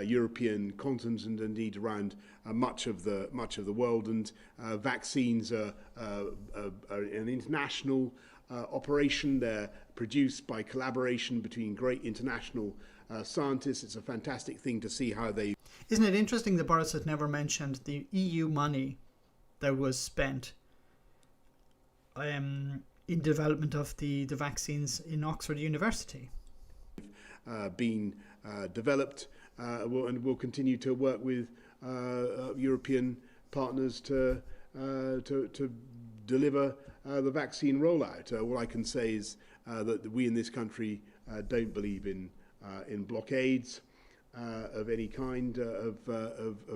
European continent, and indeed around much of the world. And vaccines are an international operation. They're produced by collaboration between great international scientists. It's a fantastic thing to see how they... Isn't it interesting that Boris had never mentioned the EU money that was spent in development of the vaccines in Oxford University? Been developed, and we'll continue to work with European partners to deliver the vaccine rollout. All I can say is that we in this country don't believe in blockades of any kind of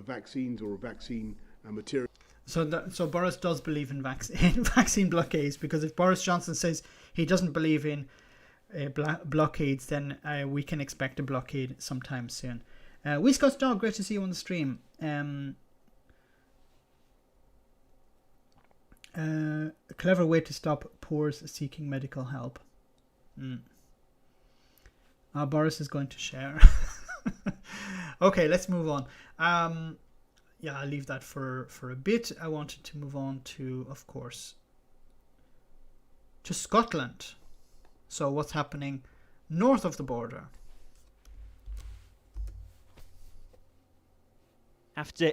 vaccines or vaccine material. So Boris does believe in vaccine blockades, because if Boris Johnson says he doesn't believe in blockades, then we can expect a blockade sometime soon. Scott's Dog, great to see you on the stream. A clever way to stop poors seeking medical help. Boris is going to share. Okay, let's move on. I'll leave that for a bit. I wanted to move on to, of course, to Scotland. So what's happening north of the border? After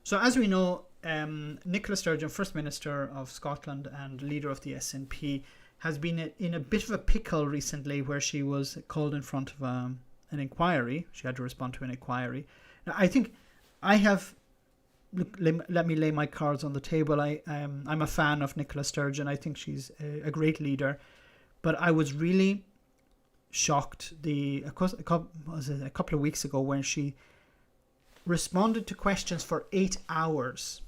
So as we know, Nicola Sturgeon, First Minister of Scotland and leader of the SNP, has been in a bit of a pickle recently, where she was called in front of an inquiry. She had to respond to an inquiry. Now, I think I have... Let me lay my cards on the table. I'm a fan of Nicola Sturgeon. I think she's a great leader. But I was really shocked a couple of weeks ago when she responded to questions for 8 hours.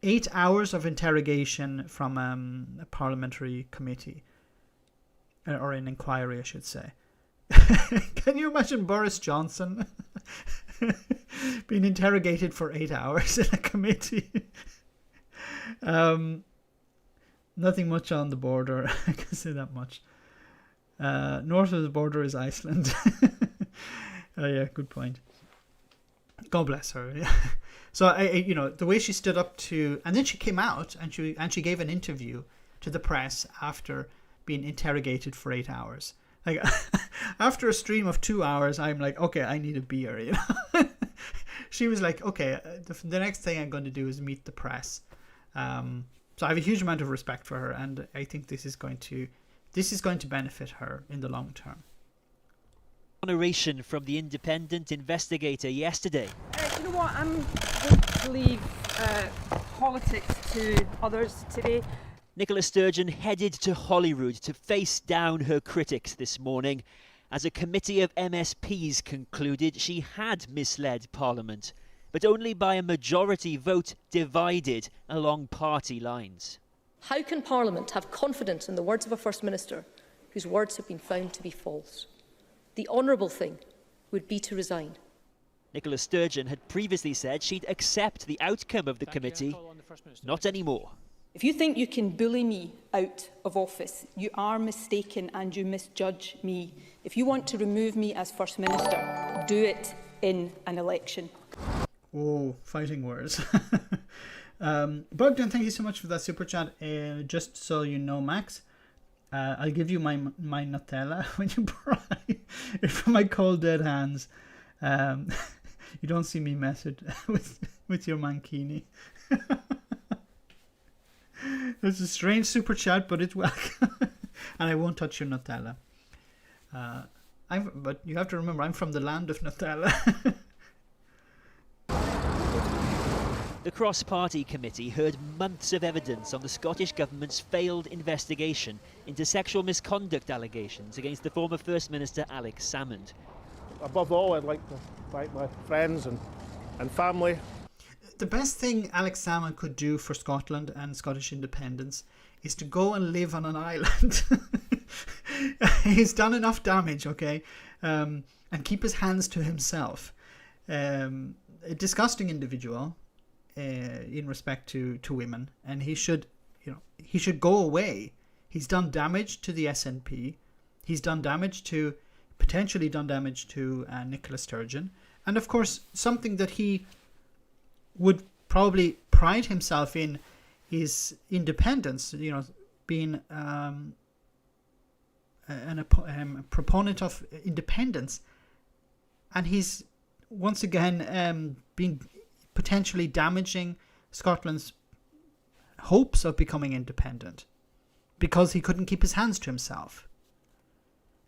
8 hours of interrogation from a parliamentary committee, or an inquiry, I should say. Can you imagine Boris Johnson being interrogated for 8 hours in a committee? Nothing much on the border, I can say that much. North of the border is Iceland. Yeah, good point. God bless her. So the way she stood up to, and then she came out and she gave an interview to the press after being interrogated for 8 hours. Like after a stream of 2 hours, I'm like, okay, I need a beer. You know, she was like, okay, the next thing I'm going to do is meet the press. So I have a huge amount of respect for her, and I think this is going to benefit her in the long term. Exoneration from the independent investigator yesterday. Do you know what? I'm going to leave politics to others today. Nicola Sturgeon headed to Holyrood to face down her critics this morning as a committee of MSPs concluded she had misled Parliament, but only by a majority vote divided along party lines. How can Parliament have confidence in the words of a First Minister whose words have been found to be false? The honourable thing would be to resign. Nicola Sturgeon had previously said she'd accept the outcome of the committee. Not anymore. If you think you can bully me out of office, you are mistaken and you misjudge me. If you want to remove me as First Minister, do it in an election. Oh, fighting words. Bogdan, thank you so much for that super chat. Just so you know, Max, I'll give you my Nutella when you pry from my cold dead hands. You don't see me mess it with your mankini. It's a strange super chat, but it's welcome. And I won't touch your Nutella. But you have to remember, I'm from the land of Nutella. The cross-party committee heard months of evidence on the Scottish Government's failed investigation into sexual misconduct allegations against the former First Minister Alex Salmond. Above all, I'd like to thank my friends and family. The best thing Alex Salmond could do for Scotland and Scottish independence is to go and live on an island. He's done enough damage, okay? And keep his hands to himself. A disgusting individual. In respect to women, and he should go away. He's done damage to the SNP. He's potentially done damage to Nicola Sturgeon, and of course something that he would probably pride himself in is independence. Being a proponent of independence, and he's once again being potentially damaging Scotland's hopes of becoming independent because he couldn't keep his hands to himself,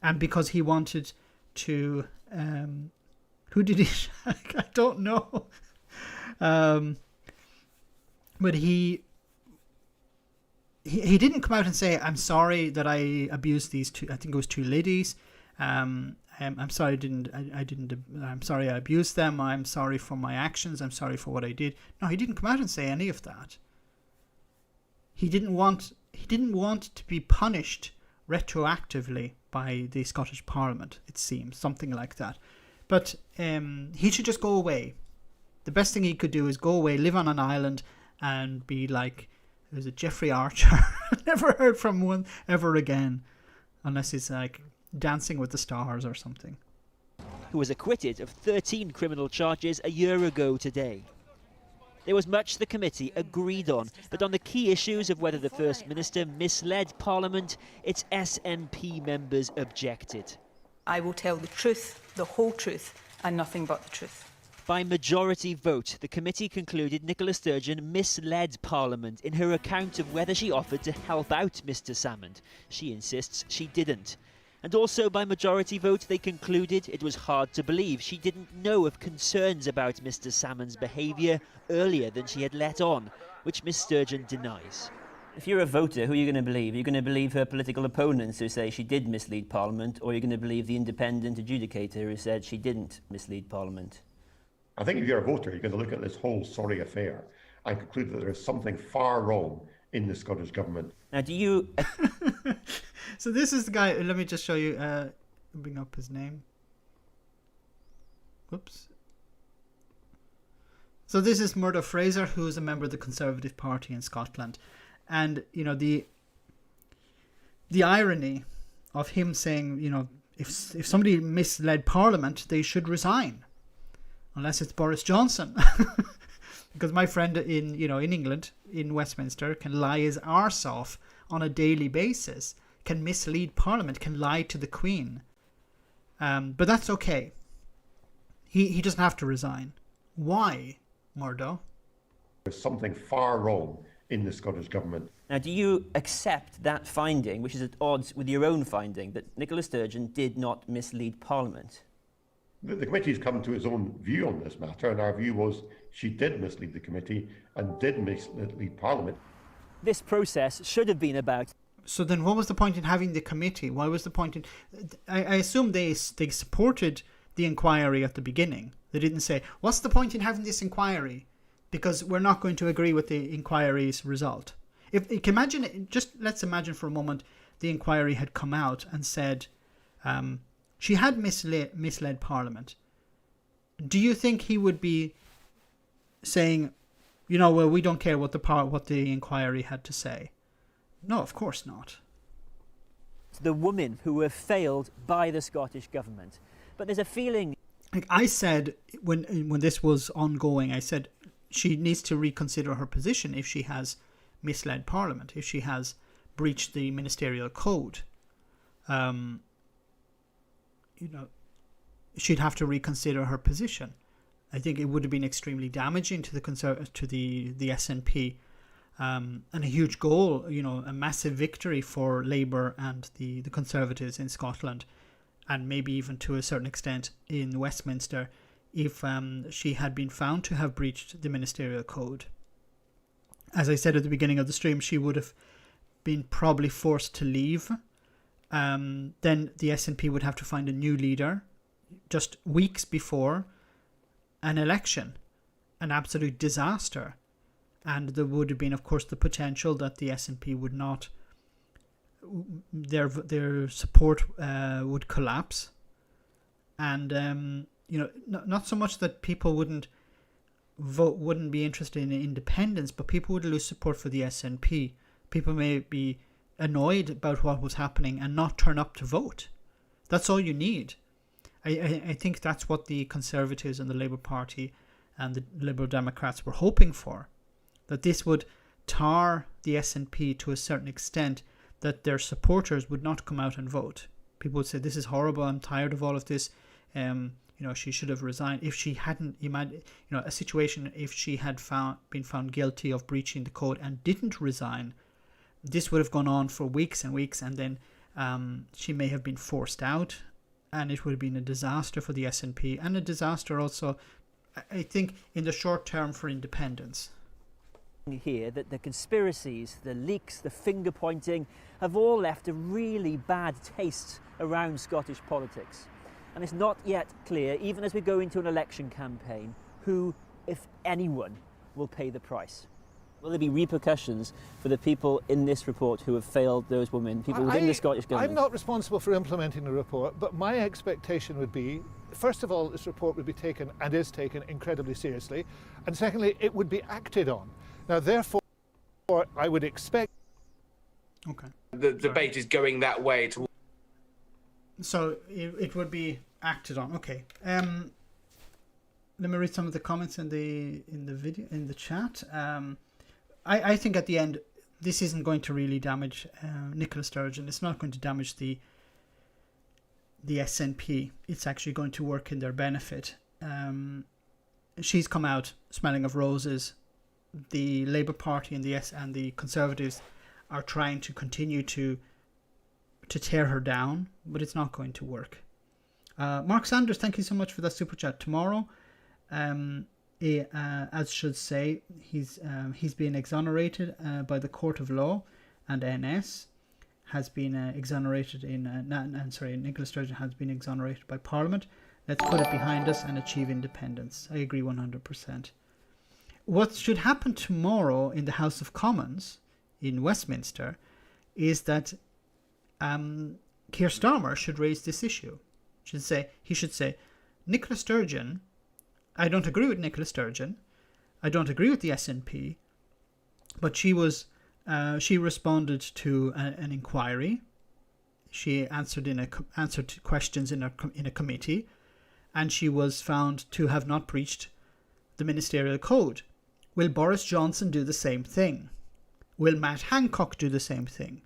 and because he wanted to who did he I don't know, but he didn't come out and say, I'm sorry that I abused these two, I think it was two ladies, I'm sorry I'm sorry I abused them, I'm sorry for my actions, I'm sorry for what I did. No, he didn't come out and say any of that. He didn't want to be punished retroactively by the Scottish Parliament, it seems, something like that. But he should just go away. The best thing he could do is go away, live on an island, and be like, was it Jeffrey Archer? Never heard from one ever again, unless he's like Dancing with the Stars or something. Who was acquitted of 13 criminal charges a year ago today. There was much the committee agreed on, but on the key issues of whether the First Minister misled Parliament, its SNP members objected. I will tell the truth, the whole truth, and nothing but the truth. By majority vote, the committee concluded Nicola Sturgeon misled Parliament in her account of whether she offered to help out Mr Salmond. She insists she didn't. And also by majority vote, they concluded it was hard to believe she didn't know of concerns about Mr Salmond's behaviour earlier than she had let on, which Miss Sturgeon denies. If you're a voter, who are you going to believe? Are you going to believe her political opponents who say she did mislead Parliament, or are you going to believe the independent adjudicator who said she didn't mislead Parliament? I think if you're a voter, you're going to look at this whole sorry affair and conclude that there is something far wrong in the Scottish Government. Now, do you... So this is the guy, let me just show you, bring up his name. Whoops. So this is Murdo Fraser, who is a member of the Conservative Party in Scotland. And, you know, the irony of him saying, you know, if somebody misled Parliament, they should resign. Unless it's Boris Johnson. Because my friend in England, in Westminster, can lie his arse off on a daily basis, can mislead Parliament, can lie to the Queen. But that's okay. He doesn't have to resign. Why, Murdo? There's something far wrong in the Scottish Government. Now, do you accept that finding, which is at odds with your own finding, that Nicola Sturgeon did not mislead Parliament? The committee's come to its own view on this matter, and our view was she did mislead the committee and did mislead Parliament. This process should have been about... So then what was the point in having the committee? Why was the point in... I assume they supported the inquiry at the beginning. They didn't say, what's the point in having this inquiry? Because we're not going to agree with the inquiry's result. Let's imagine for a moment the inquiry had come out and said she had misled Parliament. Do you think he would be saying, you know, well, we don't care what the inquiry had to say? No, of course not. The women who were failed by the Scottish Government. But there's a feeling... Like I said, when this was ongoing, I said she needs to reconsider her position if she has misled Parliament, if she has breached the ministerial code. She'd have to reconsider her position. I think it would have been extremely damaging to the SNP, and a huge goal, a massive victory for Labour and the Conservatives in Scotland, and maybe even to a certain extent in Westminster, if she had been found to have breached the ministerial code. As I said at the beginning of the stream, she would have been probably forced to leave. Then the SNP would have to find a new leader just weeks before an election. An absolute disaster. And there would have been, of course, the potential that the SNP would not... Their support would collapse. And, not so much that people wouldn't be interested in independence, but people would lose support for the SNP. People may be annoyed about what was happening and not turn up to vote. That's all you need. I think that's what the Conservatives and the Labour Party and the Liberal Democrats were hoping for. That this would tar the SNP to a certain extent, that their supporters would not come out and vote. People would say, this is horrible, I'm tired of all of this. She should have resigned. If she hadn't, a situation, if she had been found guilty of breaching the code and didn't resign, this would have gone on for weeks and weeks, and then she may have been forced out, and it would have been a disaster for the SNP, and a disaster also, I think, in the short term for independence. Here that the conspiracies, the leaks, the finger pointing have all left a really bad taste around Scottish politics. And it's not yet clear, even as we go into an election campaign, who, if anyone, will pay the price. Will there be repercussions for the people in this report who have failed those women, people within the Scottish Government? I'm not responsible for implementing the report, but my expectation would be, first of all, this report would be taken, and is taken, incredibly seriously, and secondly, it would be acted on. Now, therefore, I would expect... Okay. The debate is going that way. So it would be acted on. Okay. Let me read some of the comments in the video, in the chat. I think at the end, this isn't going to really damage Nicola Sturgeon. It's not going to damage the SNP. It's actually going to work in their benefit. She's come out smelling of roses. The Labour Party and the Conservatives are trying to continue to tear her down, but it's not going to work. Mark Sanders, thank you so much for that super chat. Tomorrow, as should say, he's been exonerated by the Court of Law, and NS has been exonerated Nicola Sturgeon has been exonerated by Parliament. Let's put it behind us and achieve independence. I agree 100%. What should happen tomorrow in the House of Commons in Westminster is that Keir Starmer should raise this issue. He should say, Nicola Sturgeon, I don't agree with Nicola Sturgeon. I don't agree with the SNP, but she responded to an inquiry. She answered questions in a committee, and she was found to have not breached the ministerial code. Will Boris Johnson do the same thing? Will Matt Hancock do the same thing?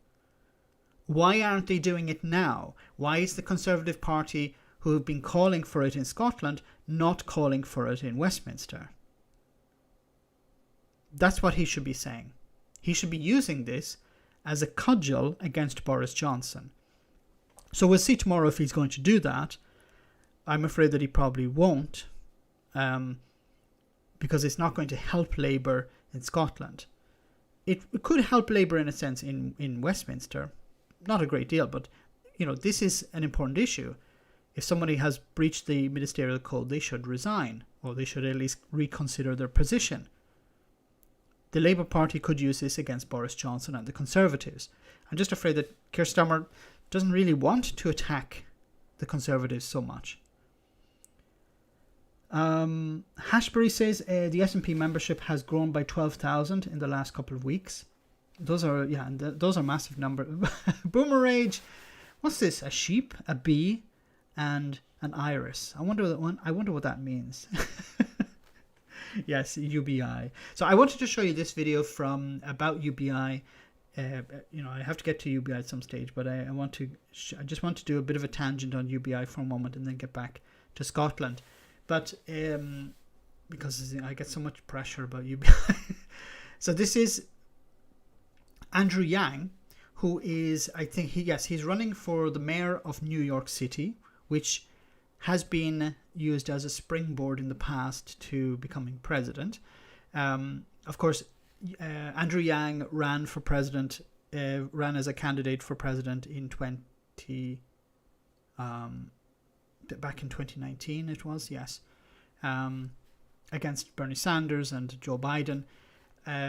Why aren't they doing it now? Why is the Conservative Party, who have been calling for it in Scotland, not calling for it in Westminster? That's what he should be saying. He should be using this as a cudgel against Boris Johnson. So we'll see tomorrow if he's going to do that. I'm afraid that he probably won't, because it's not going to help Labour in Scotland. It could help Labour in a sense in Westminster. Not a great deal, but this is an important issue. If somebody has breached the ministerial code, they should resign, or they should at least reconsider their position. The Labour Party could use this against Boris Johnson and the Conservatives. I'm just afraid that Keir Starmer doesn't really want to attack the Conservatives so much. Hashbury says the SNP membership has grown by 12,000 in the last couple of weeks. Those are massive numbers. Boomer Age, what's this? A sheep, a bee, and an iris. I wonder what that means. Yes, UBI. So I wanted to show you this video from about UBI. I have to get to UBI at some stage, but I just want to do a bit of a tangent on UBI for a moment and then get back to Scotland. But because I get so much pressure about UBI. So this is Andrew Yang, who is, I think he's running for the mayor of New York City, which has been used as a springboard in the past to becoming president. Of course, Andrew Yang ran as a candidate for president in back in 2019 it was, yes, against Bernie Sanders and Joe Biden.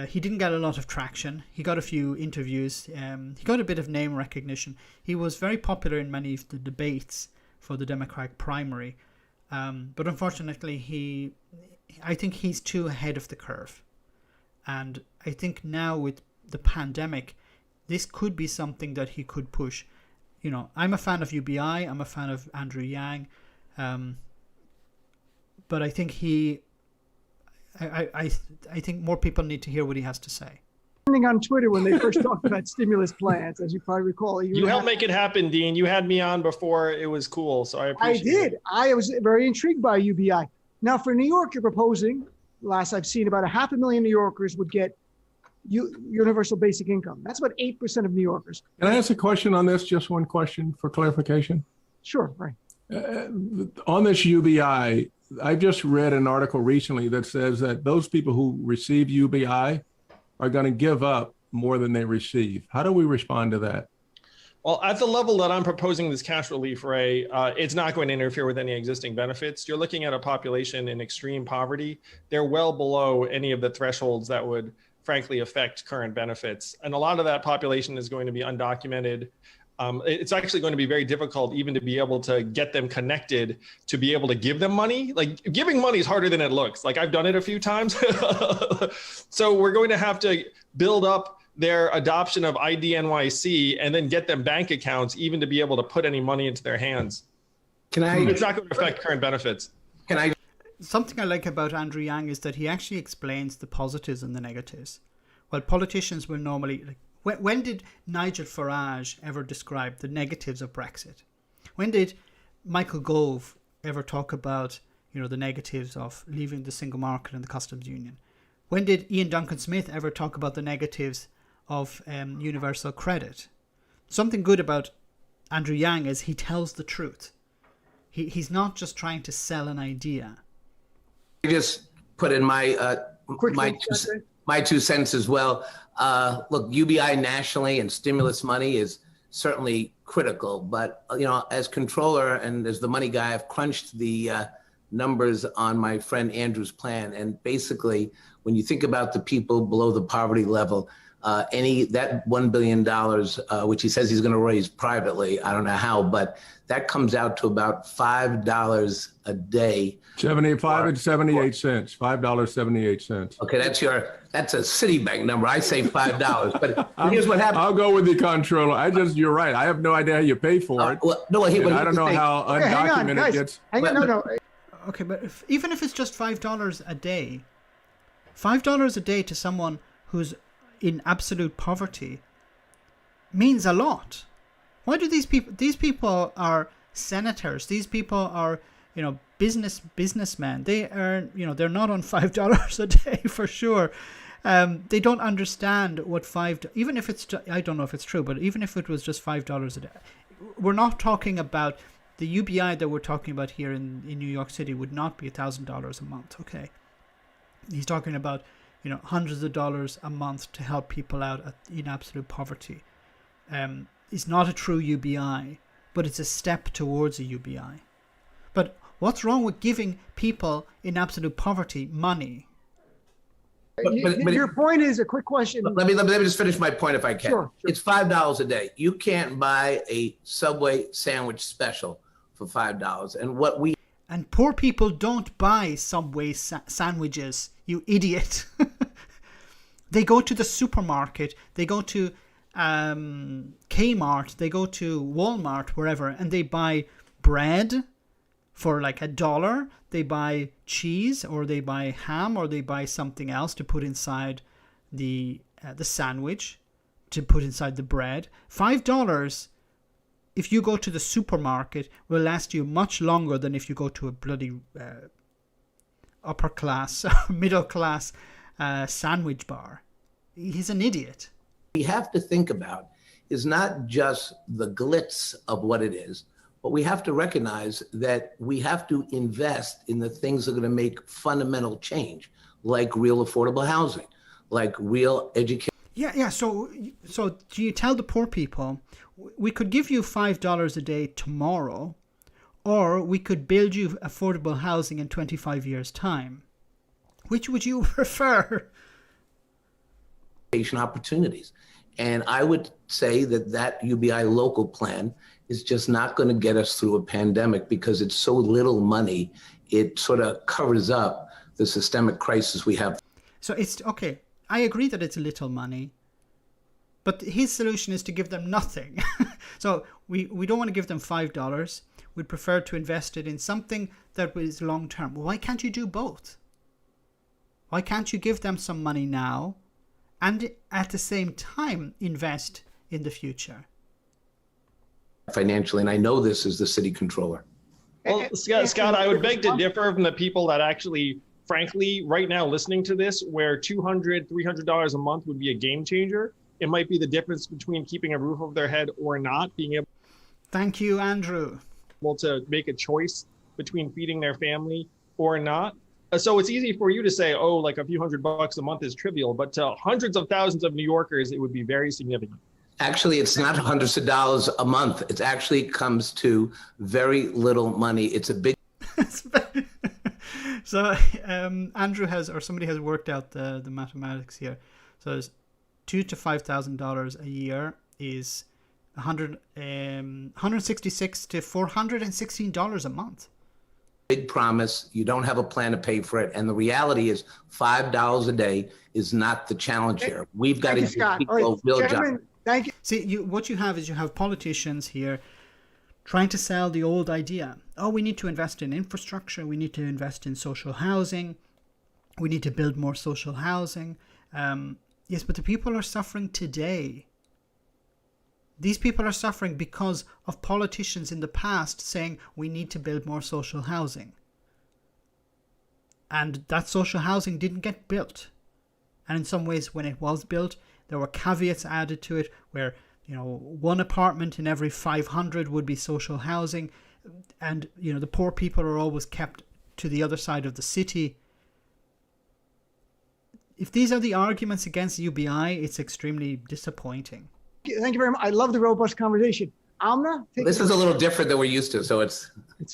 He didn't get a lot of traction. He got a few interviews. He got a bit of name recognition. He was very popular in many of the debates for the Democratic primary. But unfortunately, I think he's too ahead of the curve. And I think now with the pandemic, this could be something that he could push. I'm a fan of UBI. I'm a fan of Andrew Yang. But I think I think more people need to hear what he has to say. On Twitter when they first talked about stimulus plans, as you probably recall. You helped make it happen, Dean. You had me on before it was cool, so I appreciate it. I did. I was very intrigued by UBI. Now, for New York, you're proposing, last I've seen, about 500,000 New Yorkers would get universal basic income. That's about 8% of New Yorkers. Can I ask a question on this? Just one question for clarification. Sure, right. On this UBI, I just read an article recently that says that those people who receive UBI are going to give up more than they receive. How do we respond to that? Well, at the level that I'm proposing this cash relief, Ray, it's not going to interfere with any existing benefits. You're looking at a population in extreme poverty. They're well below any of the thresholds that would, frankly, affect current benefits. And a lot of that population is going to be undocumented. It's actually going to be very difficult even to be able to get them connected to be able to give them money. Like, giving money is harder than it looks. Like, I've done it a few times. So we're going to have to build up their adoption of IDNYC and then get them bank accounts even to be able to put any money into their hands. It's not going to affect current benefits. Something I like about Andrew Yang is that he actually explains the positives and the negatives. While politicians will normally... When did Nigel Farage ever describe the negatives of Brexit? When did Michael Gove ever talk about, the negatives of leaving the single market and the customs union? When did Ian Duncan Smith ever talk about the negatives of universal credit? Something good about Andrew Yang is he tells the truth. He's not just trying to sell an idea. I just put in my my 2 cents as well. Look, UBI nationally and stimulus money is certainly critical. But, as controller and as the money guy, I've crunched the numbers on my friend Andrew's plan. And basically, when you think about the people below the poverty level, that $1 billion, which he says he's going to raise privately, I don't know how, but that comes out to about $5 a day. 75 and 78 cents. $5.78. Okay, that's a Citibank number. I say $5, but here's what happens. I'll go with the controller. You're right. I have no idea how you pay for it. I don't know how undocumented it gets. Okay, but even if it's just $5 a day, $5 a day to someone who's in absolute poverty means a lot. Why do these people are senators, these people are, businessmen. They earn, they're not on $5 a day for sure. They don't understand what even if it's, I don't know if it's true, but even if it was just $5 a day, we're not talking about the UBI that we're talking about here in New York City would not be $1,000 a month. Okay. He's talking about, hundreds of dollars a month to help people out in absolute poverty. It's not a true UBI, but it's a step towards a UBI. But what's wrong with giving people in absolute poverty money? But your point is a quick question. Let me just finish my point if I can. Sure. It's $5 a day. You can't buy a Subway sandwich special for $5. And poor people don't buy Subway sandwiches, you idiot. They go to the supermarket, they go to Kmart, they go to Walmart, wherever, and they buy bread for like $1. They buy cheese, or they buy ham, or they buy something else to put inside the sandwich, to put inside the bread. $5, if you go to the supermarket, will last you much longer than if you go to a bloody upper class, middle class sandwich bar. He's an idiot. We have to think about is not just the glitz of what it is, but we have to recognize that we have to invest in the things that are going to make fundamental change, like real affordable housing, like real education. Yeah. So do you tell the poor people, we could give you $5 a day tomorrow, or we could build you affordable housing in 25 years' time? Which would you prefer? Opportunities. And I would say that UBI local plan is just not going to get us through a pandemic because it's so little money. It sort of covers up the systemic crisis we have. So it's okay. I agree that it's little money, but his solution is to give them nothing. So we don't want to give them $5. We'd prefer to invest it in something that is long term. Why can't you do both? Why can't you give them some money now and at the same time invest in the future? Financially, and I know this as the city controller. Well, Scott, I would beg to differ from the people that actually, frankly, right now listening to this, where $200, $300 a month would be a game changer. It might be the difference between keeping a roof over their head or not, being able. Thank you, Andrew. To make a choice between feeding their family or not. So it's easy for you to say, oh, like a few $100 a month is trivial, but to hundreds of thousands of New Yorkers, it would be very significant. Actually, it's not hundreds of dollars a month. It actually comes to very little money. It's a big. So Andrew has, or somebody has worked out the mathematics here. So it's $2,000 to $5,000 a year is $166 to $416 a month. Big promise. You don't have a plan to pay for it. And the reality is $5 a day is not the challenge here. We've got to give people a real job. Thank you. See, what you have is you have politicians here trying to sell the old idea. Oh, we need to invest in infrastructure. We need to invest in social housing. We need to build more social housing. Yes, but the people are suffering today. These people are suffering because of politicians in the past saying we need to build more social housing. And that social housing didn't get built. And in some ways, when it was built, there were caveats added to it where, one apartment in every 500 would be social housing. And, the poor people are always kept to the other side of the city. If these are the arguments against UBI, it's extremely disappointing. Thank you very much. I love the robust conversation. Amna? This is a little different than we're used to, so it's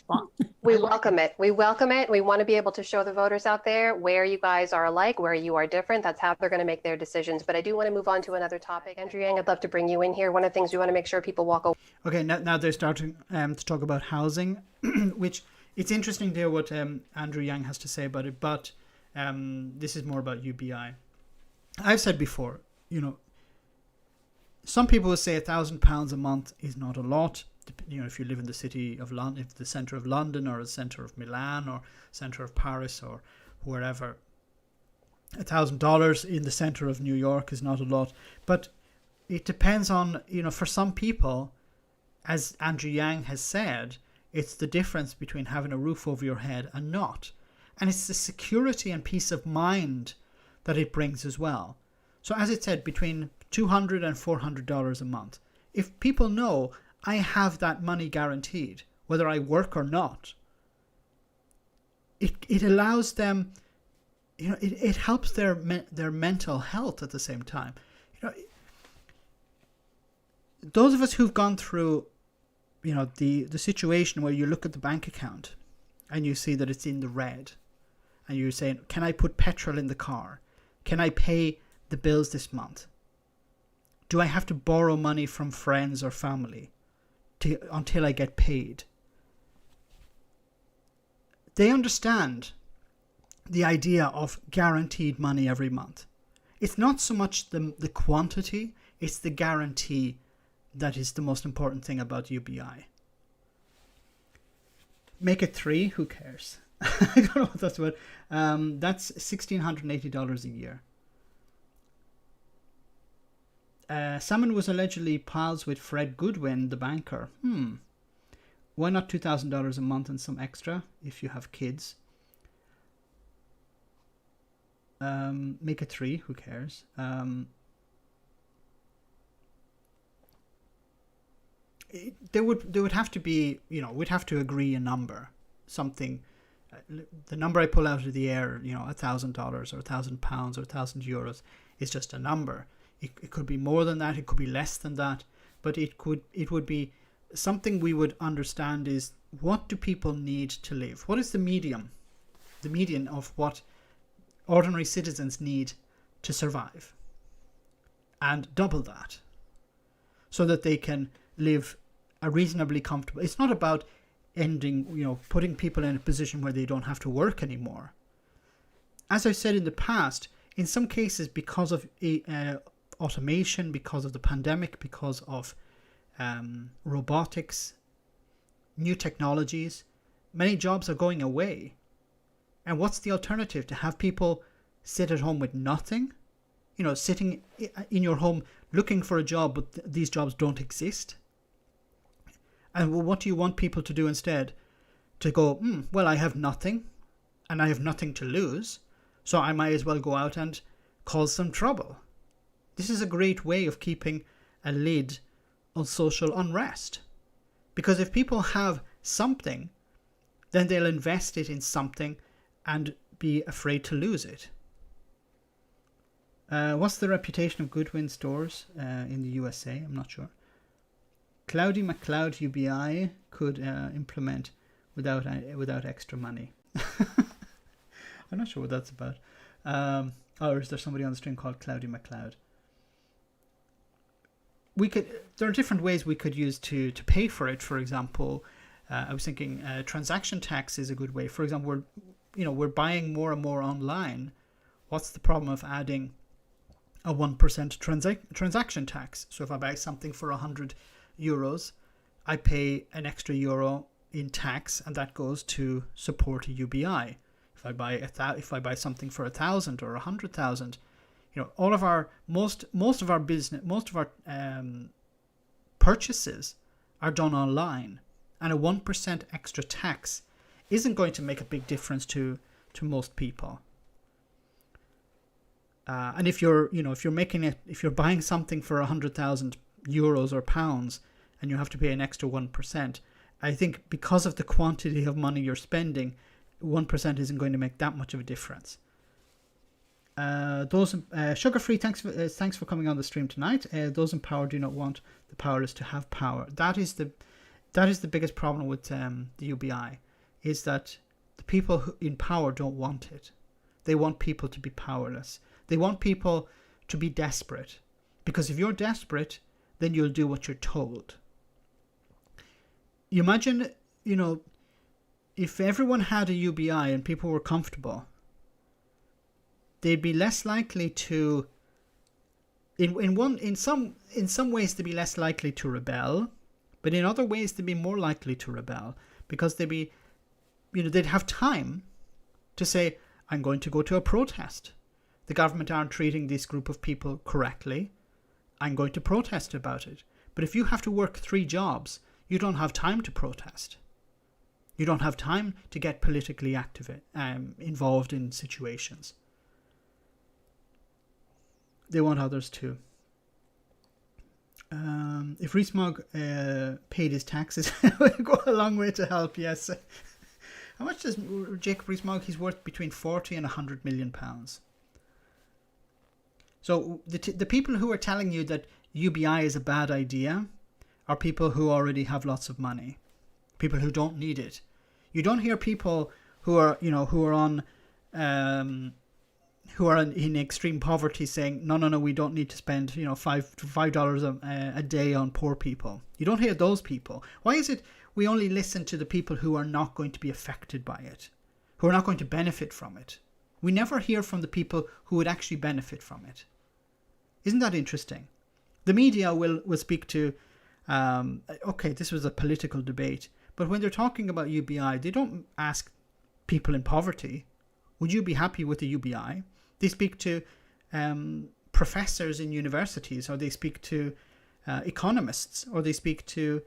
fun. We welcome it. We welcome it. We want to be able to show the voters out there where you guys are alike, where you are different. That's how they're going to make their decisions. But I do want to move on to another topic. Andrew Yang, I'd love to bring you in here. One of the things we want to make sure people walk away. Okay, now they're starting to talk about housing, which it's interesting to hear what Andrew Yang has to say about it, but this is more about UBI. I've said before, some people will say £1,000 a month is not a lot. If you live in the city of London, if the centre of London or the centre of Milan or centre of Paris or wherever, $1,000 in the centre of New York is not a lot. But it depends on, for some people, as Andrew Yang has said, it's the difference between having a roof over your head and not. And it's the security and peace of mind that it brings as well. So as it said, between $200 and $400 a month. If people know I have that money guaranteed, whether I work or not, it allows them, it helps their mental health at the same time. Those of us who've gone through, the situation where you look at the bank account and you see that it's in the red, and you're saying, can I put petrol in the car? Can I pay the bills this month? Do I have to borrow money from friends or family until I get paid? They understand the idea of guaranteed money every month. It's not so much the quantity, it's the guarantee that is the most important thing about UBI. Make it 3, who cares? I don't know what that's about. That's $1,680 a year. Salmon was allegedly pals with Fred Goodwin, the banker. Why not $2,000 a month and some extra if you have kids? Make it 3, who cares? There would have to be, we'd have to agree a number, something. The number I pull out of the air, $1,000 or £1,000 or €1,000 is just a number. It could be more than that, it could be less than that, but it would be something we would understand is, what do people need to live? What is the median of what ordinary citizens need to survive? And double that, so that they can live a reasonably comfortable. It's not about ending, putting people in a position where they don't have to work anymore. As I've said in the past, in some cases, because of automation, because of the pandemic, because of robotics, new technologies, many jobs are going away. And what's the alternative? To have people sit at home with nothing? Sitting in your home looking for a job, but these jobs don't exist? And what do you want people to do instead? To go, well, I have nothing, and I have nothing to lose, so I might as well go out and cause some trouble. This is a great way of keeping a lid on social unrest. Because if people have something, then they'll invest it in something and be afraid to lose it. What's the reputation of Goodwin stores in the USA? I'm not sure. Cloudy MacLeod UBI could implement without extra money. I'm not sure what that's about. Or is there somebody on the stream called Cloudy MacLeod? There are different ways we could use to pay for it. For example, I was thinking transaction tax is a good way. For example, we're buying more and more online. What's the problem of adding a 1% transaction tax? So if I buy something for €100, I pay an extra euro in tax, and that goes to support a UBI. If I buy something for 1,000 or 100,000, all of our most of our business, most of our purchases are done online, and a 1% extra tax isn't going to make a big difference to most people. And if you're buying something for 100,000 euros or pounds, and you have to pay an extra 1%, I think because of the quantity of money you're spending, 1% isn't going to make that much of a difference. Sugar-free, thanks for coming on the stream tonight. Those in power do not want the powerless to have power. That is the biggest problem with the UBI, is that the people in power don't want it. They want people to be powerless. They want people to be desperate, because if you're desperate, then you'll do what you're told. You imagine, if everyone had a UBI and people were comfortable, they'd be less likely to, in some ways they'd be less likely to rebel, but in other ways they'd be more likely to rebel, because they'd have time to say, I'm going to go to a protest. The government aren't treating this group of people correctly. I'm going to protest about it. But if you have to work 3 jobs, you don't have time to protest. You don't have time to get politically active, involved in situations. They want others too. If Rees-Mogg paid his taxes, it would go a long way to help, yes. How much does Jacob Rees-Mogg? He's worth between 40 and 100 million pounds. So the people who are telling you that UBI is a bad idea are people who already have lots of money, people who don't need it. You don't hear people who are in extreme poverty saying, no, we don't need to spend $5 a day on poor people. You don't hear those people. Why is it we only listen to the people who are not going to be affected by it, who are not going to benefit from it? We never hear from the people who would actually benefit from it. Isn't that interesting? The media will speak to, okay, this was a political debate, but when they're talking about UBI, they don't ask people in poverty, would you be happy with the UBI? They speak to professors in universities, or they speak to economists, or they speak to,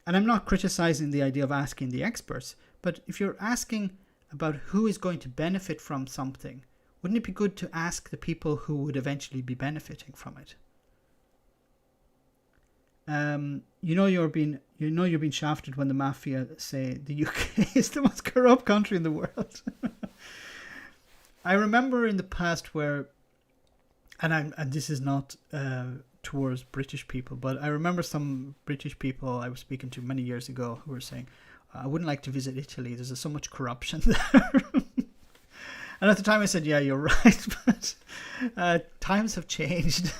and I'm not criticizing the idea of asking the experts, but if you're asking about who is going to benefit from something, wouldn't it be good to ask the people who would eventually be benefiting from it? You're being shafted when the mafia say the UK is the most corrupt country in the world. I remember in the past where, and this is not towards British people, but I remember some British people I was speaking to many years ago who were saying, I wouldn't like to visit Italy, there's so much corruption there. And at the time I said, yeah, you're right, but times have changed.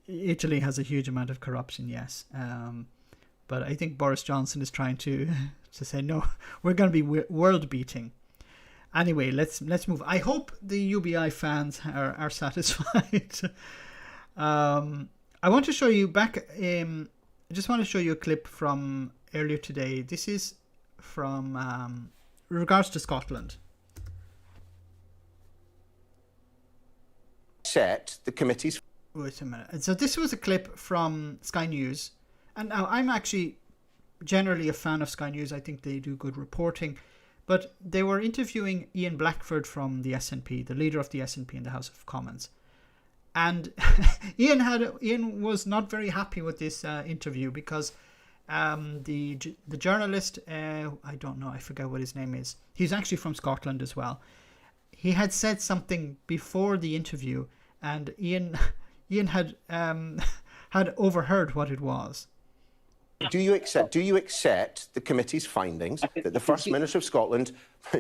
Italy has a huge amount of corruption, yes. But I think Boris Johnson is trying to say, no, we're going to be world beating. Anyway, let's move. I hope the UBI fans are satisfied. I want to show you back. I just want to show you a clip from earlier today. This is from regards to Scotland. Set the committee's. Wait a minute. So this was a clip from Sky News, and now I'm actually generally a fan of Sky News. I think they do good reporting. But they were interviewing Ian Blackford from the SNP, the leader of the SNP in the House of Commons. And Ian was not very happy with this interview because the journalist, I don't know, I forget what his name is. He's actually from Scotland as well. He had said something before the interview, and Ian had overheard what it was. Do you accept the committee's findings that the First Minister of Scotland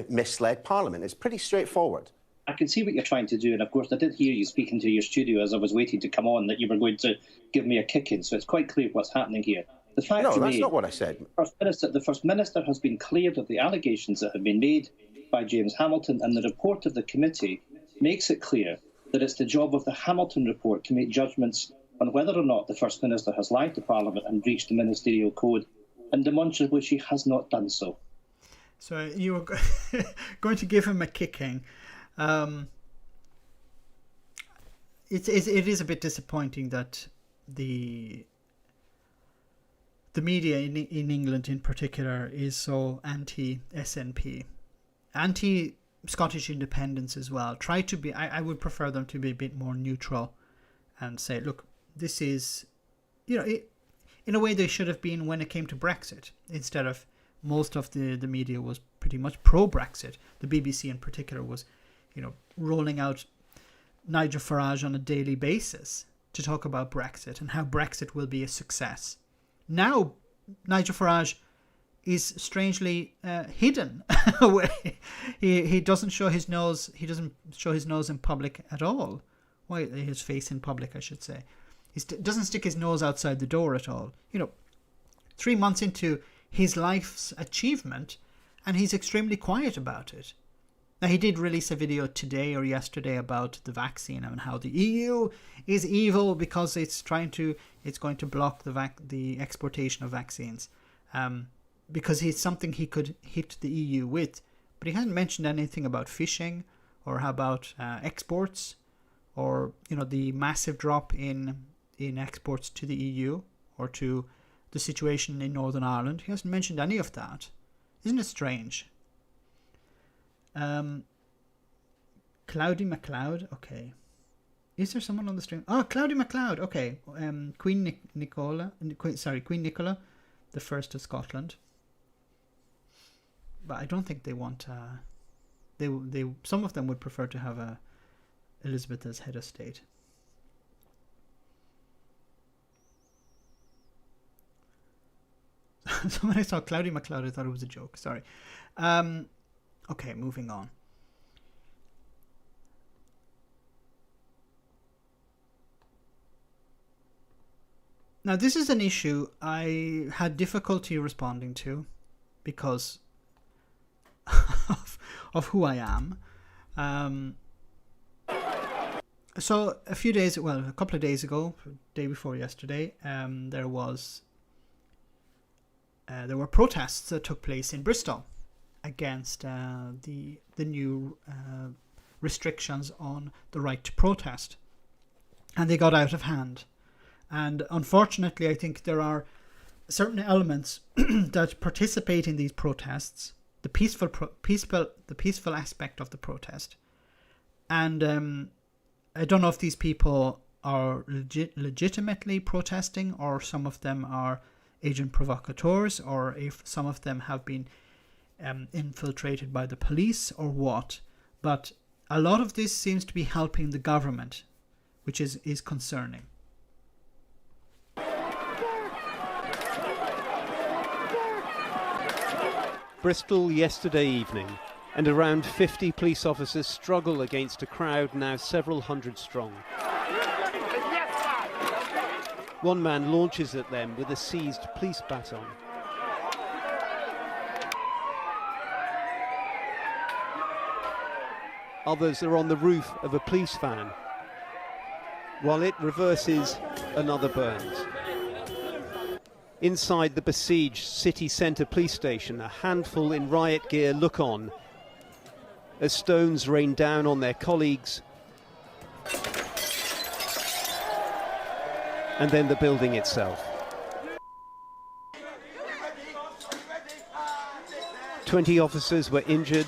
misled Parliament? It's pretty straightforward. I can see what you're trying to do, and of course I did hear you speaking to your studio as I was waiting to come on that you were going to give me a kick-in, so it's quite clear what's happening here. The fact no, that's not what I said. The First Minister has been cleared of the allegations that have been made by James Hamilton, and the report of the committee makes it clear that it's the job of the Hamilton report to make judgments on whether or not the First Minister has lied to Parliament and breached the ministerial code, and demonstrably she has not done so. So you were going to give him a kicking. It is a bit disappointing that the media in England in particular is so anti-SNP, anti-Scottish independence as well. Try to be, I would prefer them to be a bit more neutral and say, look, this is, in a way they should have been when it came to Brexit, instead of most of the media was pretty much pro-Brexit. The BBC in particular was rolling out Nigel Farage on a daily basis to talk about Brexit and how Brexit will be a success. Now, Nigel Farage is strangely hidden away. He doesn't show his nose. He doesn't show his nose in public at all. Why, his face in public, I should say. He doesn't stick his nose outside the door at all. 3 months into his life's achievement, and he's extremely quiet about it. Now, he did release a video today or yesterday about the vaccine and how the EU is evil because it's going to block the exportation of vaccines, because it's something he could hit the EU with. But he hasn't mentioned anything about fishing or how about exports, or the massive drop in exports to the EU or to the situation in Northern Ireland. He hasn't mentioned any of that. Isn't it strange? Cloudy MacLeod, okay. Is there someone on the stream? Oh, Cloudy MacLeod, okay. Queen Nicola, the first of Scotland. But I don't think they want. They some of them would prefer to have Elizabeth as head of state. So when I saw Cloudy MacLeod, I thought it was a joke. Sorry. Okay, moving on. Now, this is an issue I had difficulty responding to because of who I am. So a couple of days ago, day before yesterday, there were protests that took place in Bristol against the new restrictions on the right to protest, and they got out of hand. And unfortunately, I think there are certain elements that participate in these protests, the peaceful aspect of the protest, and I don't know if these people are legitimately protesting, or some of them are agent provocateurs, or if some of them have been infiltrated by the police or what. But a lot of this seems to be helping the government, which is concerning. Bristol yesterday evening, and around 50 police officers struggle against a crowd now several hundred strong. One man launches at them with a seized police baton. Others are on the roof of a police van. While it reverses, another burns. Inside the besieged city centre police station, a handful in riot gear look on as stones rain down on their colleagues, and then the building itself. 20 officers were injured.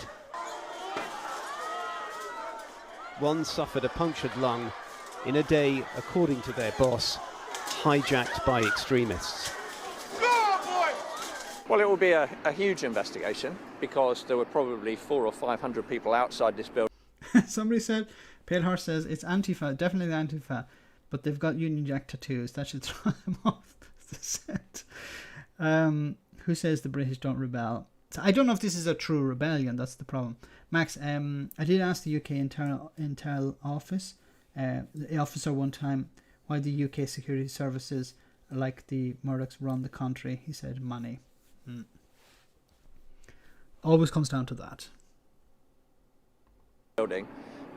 One suffered a punctured lung in a day, according to their boss, hijacked by extremists. Well, it will be a huge investigation because there were probably 400 or 500 people outside this building. Somebody said, Pale Horse says, it's Antifa, definitely Antifa, but they've got Union Jack tattoos. That should throw them off the set. Who says the British don't rebel? So I don't know if this is a true rebellion, that's the problem. Max, I did ask the UK Intel office, the officer one time, why the UK security services like the Murdochs run the country. He said money. Always comes down to that. Building,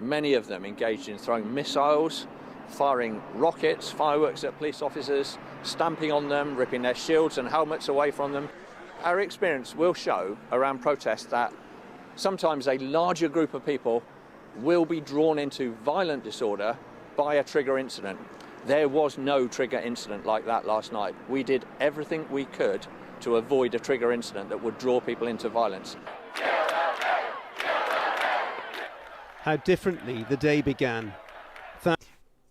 many of them engaged in throwing missiles, firing rockets, fireworks at police officers, stamping on them, ripping their shields and helmets away from them. Our experience will show around protests that sometimes a larger group of people will be drawn into violent disorder by a trigger incident. There was no trigger incident like that last night. We did everything we could to avoid a trigger incident that would draw people into violence. How differently the day began.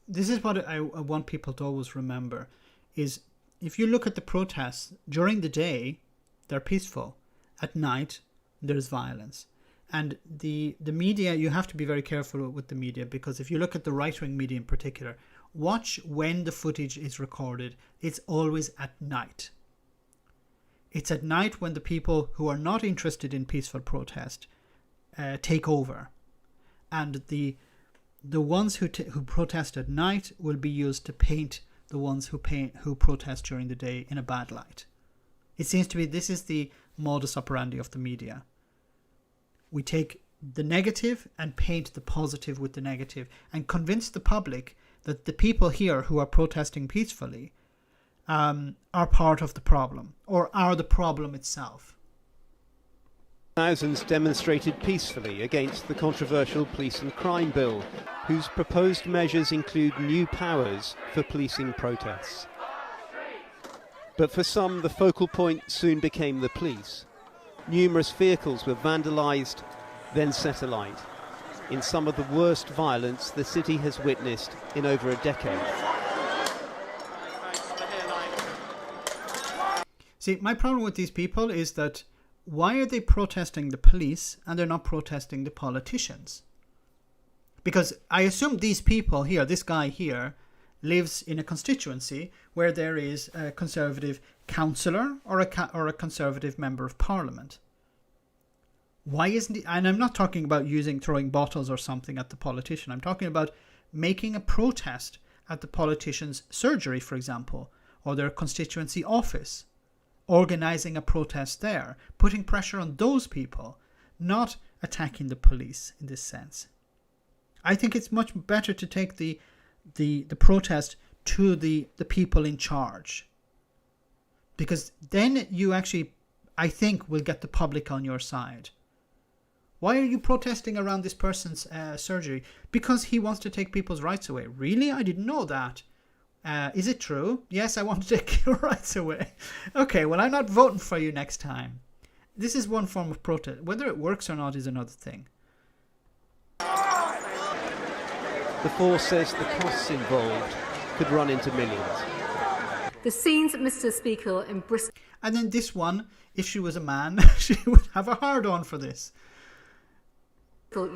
This is what I want people to always remember, is if you look at the protests during the day, they're peaceful. At night, there's violence. And the media, you have to be very careful with the media, because if you look at the right-wing media in particular, watch when the footage is recorded. It's always at night. It's at night when the people who are not interested in peaceful protest take over. And the ones who protest at night will be used to paint the ones who protest during the day in a bad light. It seems to be this is the modus operandi of the media. We take the negative and paint the positive with the negative and convince the public that the people here who are protesting peacefully are part of the problem, or are the problem itself. Thousands demonstrated peacefully against the controversial police and crime bill, whose proposed measures include new powers for policing protests. But for some, the focal point soon became the police. Numerous vehicles were vandalised, then set alight, in some of the worst violence the city has witnessed in over a decade. See, my problem with these people is that why are they protesting the police and they're not protesting the politicians? Because I assume these people here, this guy here, lives in a constituency where there is a Conservative councillor or a Conservative member of Parliament. Why isn't it? And I'm not talking about throwing bottles or something at the politician. I'm talking about making a protest at the politician's surgery, for example, or their constituency office. Organising a protest there, putting pressure on those people, not attacking the police in this sense. I think it's much better to take the protest to the people in charge, because then you actually, I think, will get the public on your side. Why are you protesting around this person's surgery? Because he wants to take people's rights away. Really? I didn't know that. Is it true? Yes, I want to take your rights away. Okay, well, I'm not voting for you next time. This is one form of protest. Whether it works or not is another thing. The force says the costs involved could run into millions. The scenes, Mr. Speaker, in Bristol. And then this one, if she was a man, she would have a hard-on for this.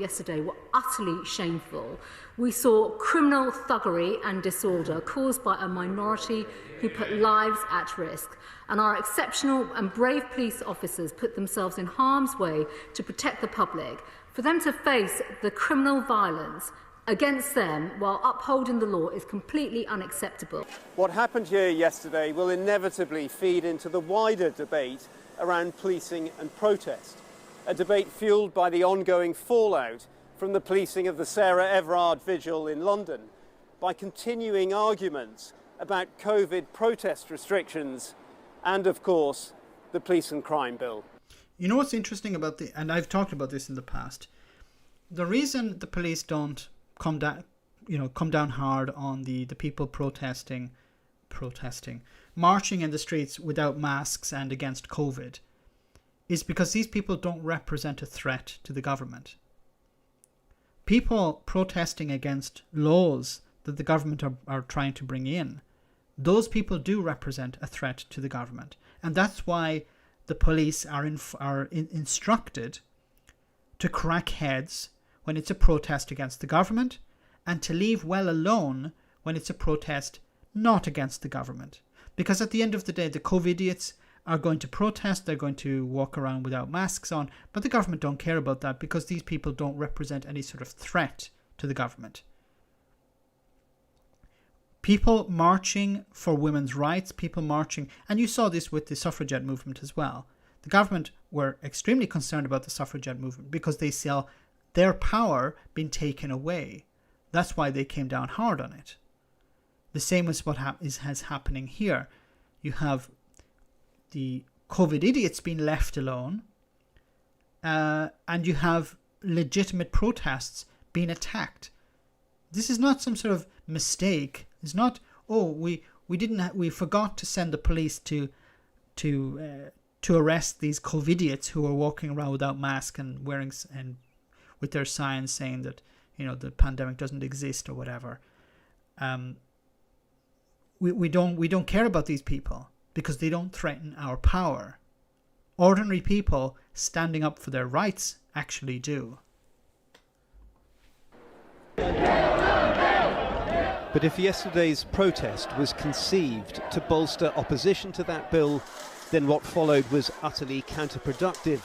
Yesterday were utterly shameful. We saw criminal thuggery and disorder caused by a minority who put lives at risk, and our exceptional and brave police officers put themselves in harm's way to protect the public. For them to face the criminal violence against them while upholding the law is completely unacceptable. What happened here yesterday will inevitably feed into the wider debate around policing and protest. A debate fuelled by the ongoing fallout from the policing of the Sarah Everard vigil in London, by continuing arguments about COVID protest restrictions, and of course, the police and crime bill. You know what's interesting about and I've talked about this in the past, the reason the police don't come down hard on the people protesting, marching in the streets without masks and against COVID, is because these people don't represent a threat to the government. People protesting against laws that the government are trying to bring in, those people do represent a threat to the government. And that's why the police are instructed to crack heads when it's a protest against the government, and to leave well alone when it's a protest not against the government. Because at the end of the day, the COVIDiots are going to protest, they're going to walk around without masks on, but the government don't care about that because these people don't represent any sort of threat to the government. People marching for women's rights, people marching, and you saw this with the suffragette movement as well. The government were extremely concerned about the suffragette movement because they saw their power being taken away. That's why they came down hard on it. The same as what is happening here. You have the COVID idiots being left alone, and you have legitimate protests being attacked. This is not some sort of mistake. It's not, oh, we forgot to send the police to arrest these COVIDiots who are walking around without masks and wearing and with their signs saying that the pandemic doesn't exist or whatever. We don't care about these people because they don't threaten our power. Ordinary people standing up for their rights actually do. But if yesterday's protest was conceived to bolster opposition to that bill, then what followed was utterly counterproductive.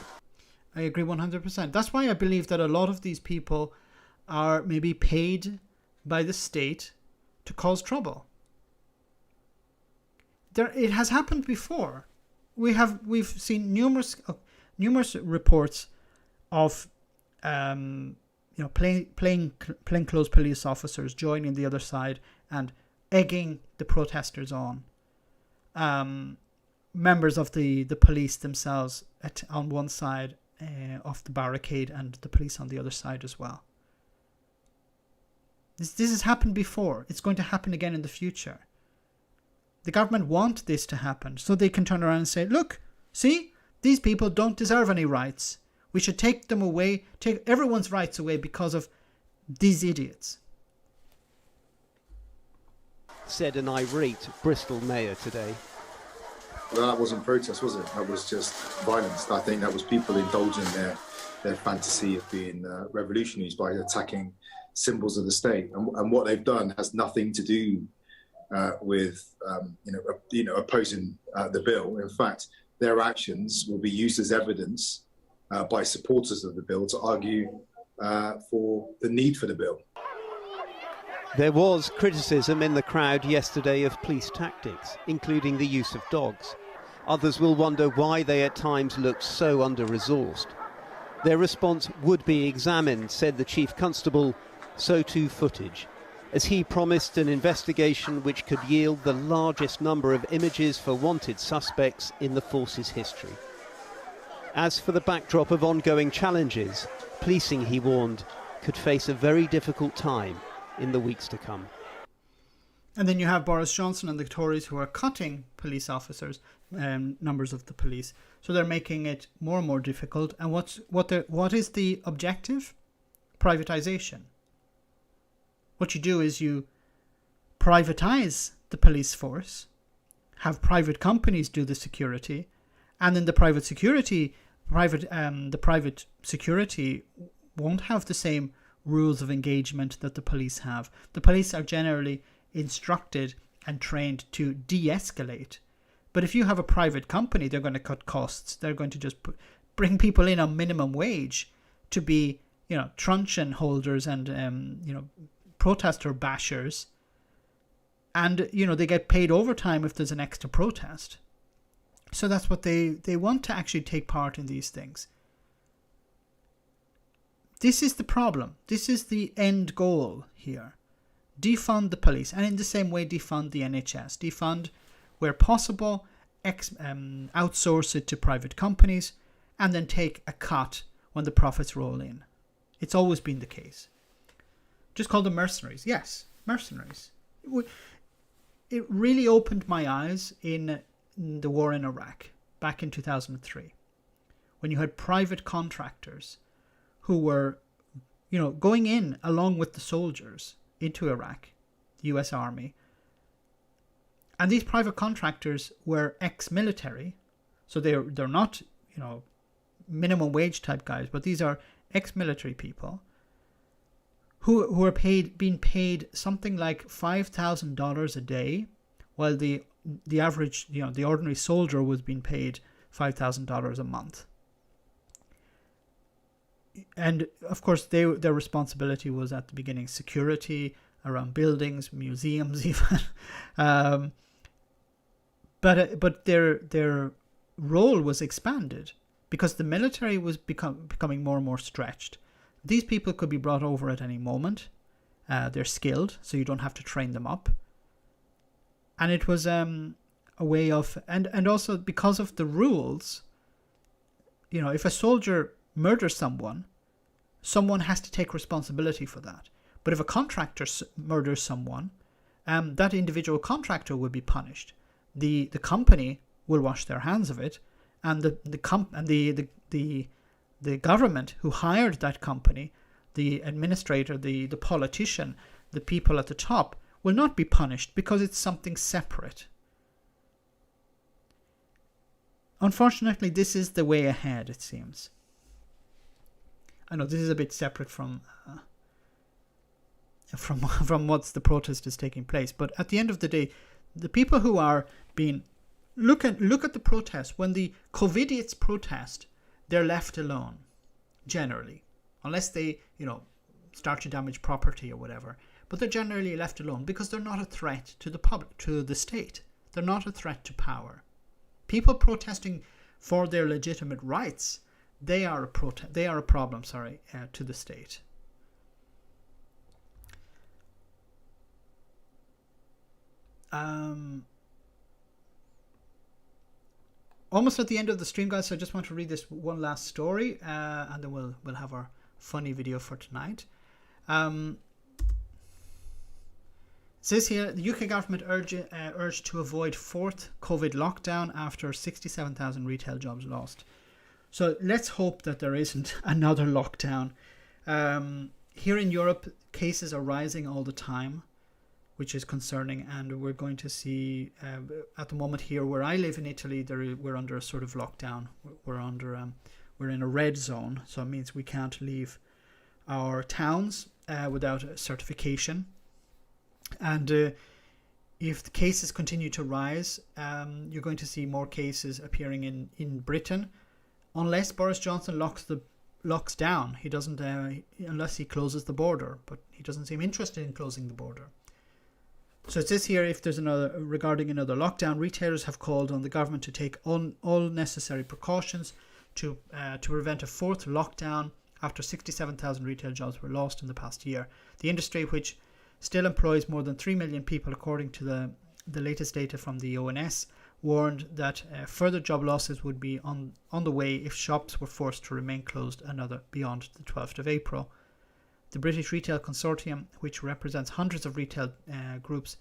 I agree 100%. That's why I believe that a lot of these people are maybe paid by the state to cause trouble. It has happened before. We've seen numerous reports of plainclothes police officers joining the other side and egging the protesters on. Members of the police themselves on one side of the barricade and the police on the other side as well. This has happened before. It's going to happen again in the future. The government want this to happen so they can turn around and say, look, see, these people don't deserve any rights. We should take them away, take everyone's rights away because of these idiots. Said an irate Bristol mayor today. Well, that wasn't protest, was it? That was just violence. I think that was people indulging their fantasy of being revolutionaries by attacking symbols of the state. And what they've done has nothing to do with opposing the bill. In fact, their actions will be used as evidence by supporters of the bill to argue for the need for the bill. There was criticism in the crowd yesterday of police tactics, including the use of dogs. Others will wonder why they at times looked so under-resourced. Their response would be examined, said the Chief Constable, so too footage, as he promised an investigation which could yield the largest number of images for wanted suspects in the force's history. As for the backdrop of ongoing challenges, policing, he warned, could face a very difficult time in the weeks to come. And then you have Boris Johnson and the Tories who are cutting police officers, numbers of the police. So they're making it more and more difficult. And what is the objective? Privatization. What you do is you privatize the police force, have private companies do the security, and then the private security won't have the same rules of engagement that the police have. The police are generally instructed and trained to de-escalate. But if you have a private company, they're going to cut costs. They're going to just bring people in on minimum wage to be, truncheon holders and, protester bashers. And, they get paid overtime if there's an extra protest. So that's what they want to actually take part in these things. This is the problem. This is the end goal here. Defund the police, and in the same way defund the NHS. Defund where possible, outsource it to private companies, and then take a cut when the profits roll in. It's always been the case. Just call them mercenaries. Yes, mercenaries. It really opened my eyes in the war in Iraq back in 2003, when you had private contractors who were, going in along with the soldiers into Iraq, the US Army. And these private contractors were ex-military, so they're not, minimum wage type guys, but these are ex-military people who are being paid something like $5,000 a day, while the average, the ordinary soldier was being paid $5,000 a month. And of course, their responsibility was at the beginning security around buildings, museums, even. But their role was expanded because the military was becoming more and more stretched. These people could be brought over at any moment. They're skilled, so you don't have to train them up. And it was a way of, and also because of the rules, if a soldier murders someone has to take responsibility for that. But if a contractor murders someone, that individual contractor will be punished. The company will wash their hands of it, and the government who hired that company, the administrator, the politician, the people at the top, will not be punished because it's something separate. Unfortunately, this is the way ahead, it seems. I know this is a bit separate from what's the protest is taking place, but at the end of the day, the people who are being look at the protest. When the COVIDiots protest, they're left alone generally, unless they start to damage property or whatever. But they're generally left alone because they're not a threat to the public, to the state. They're not a threat to power. People protesting for their legitimate rights, they are a problem, to the state. Almost at the end of the stream, guys, so I just want to read this one last story, and then we'll have our funny video for tonight. It says here, the UK government urged to avoid fourth COVID lockdown after 67,000 retail jobs lost. So let's hope that there isn't another lockdown. Here in Europe, cases are rising all the time, which is concerning, and we're going to see at the moment here where I live in Italy, we're under a sort of lockdown. We're in a red zone, so it means we can't leave our towns without a certification. And if the cases continue to rise, you're going to see more cases appearing in Britain, unless Boris Johnson locks down. He doesn't, unless he closes the border, but he doesn't seem interested in closing the border. So it says here, if there's regarding another lockdown, retailers have called on the government to take all necessary precautions to prevent a fourth lockdown after 67,000 retail jobs were lost in the past year. The industry, which still employs more than 3 million people, according to the latest data from the ONS, warned that further job losses would be on the way if shops were forced to remain closed beyond the 12th of April. The British Retail Consortium, which represents hundreds of retail groups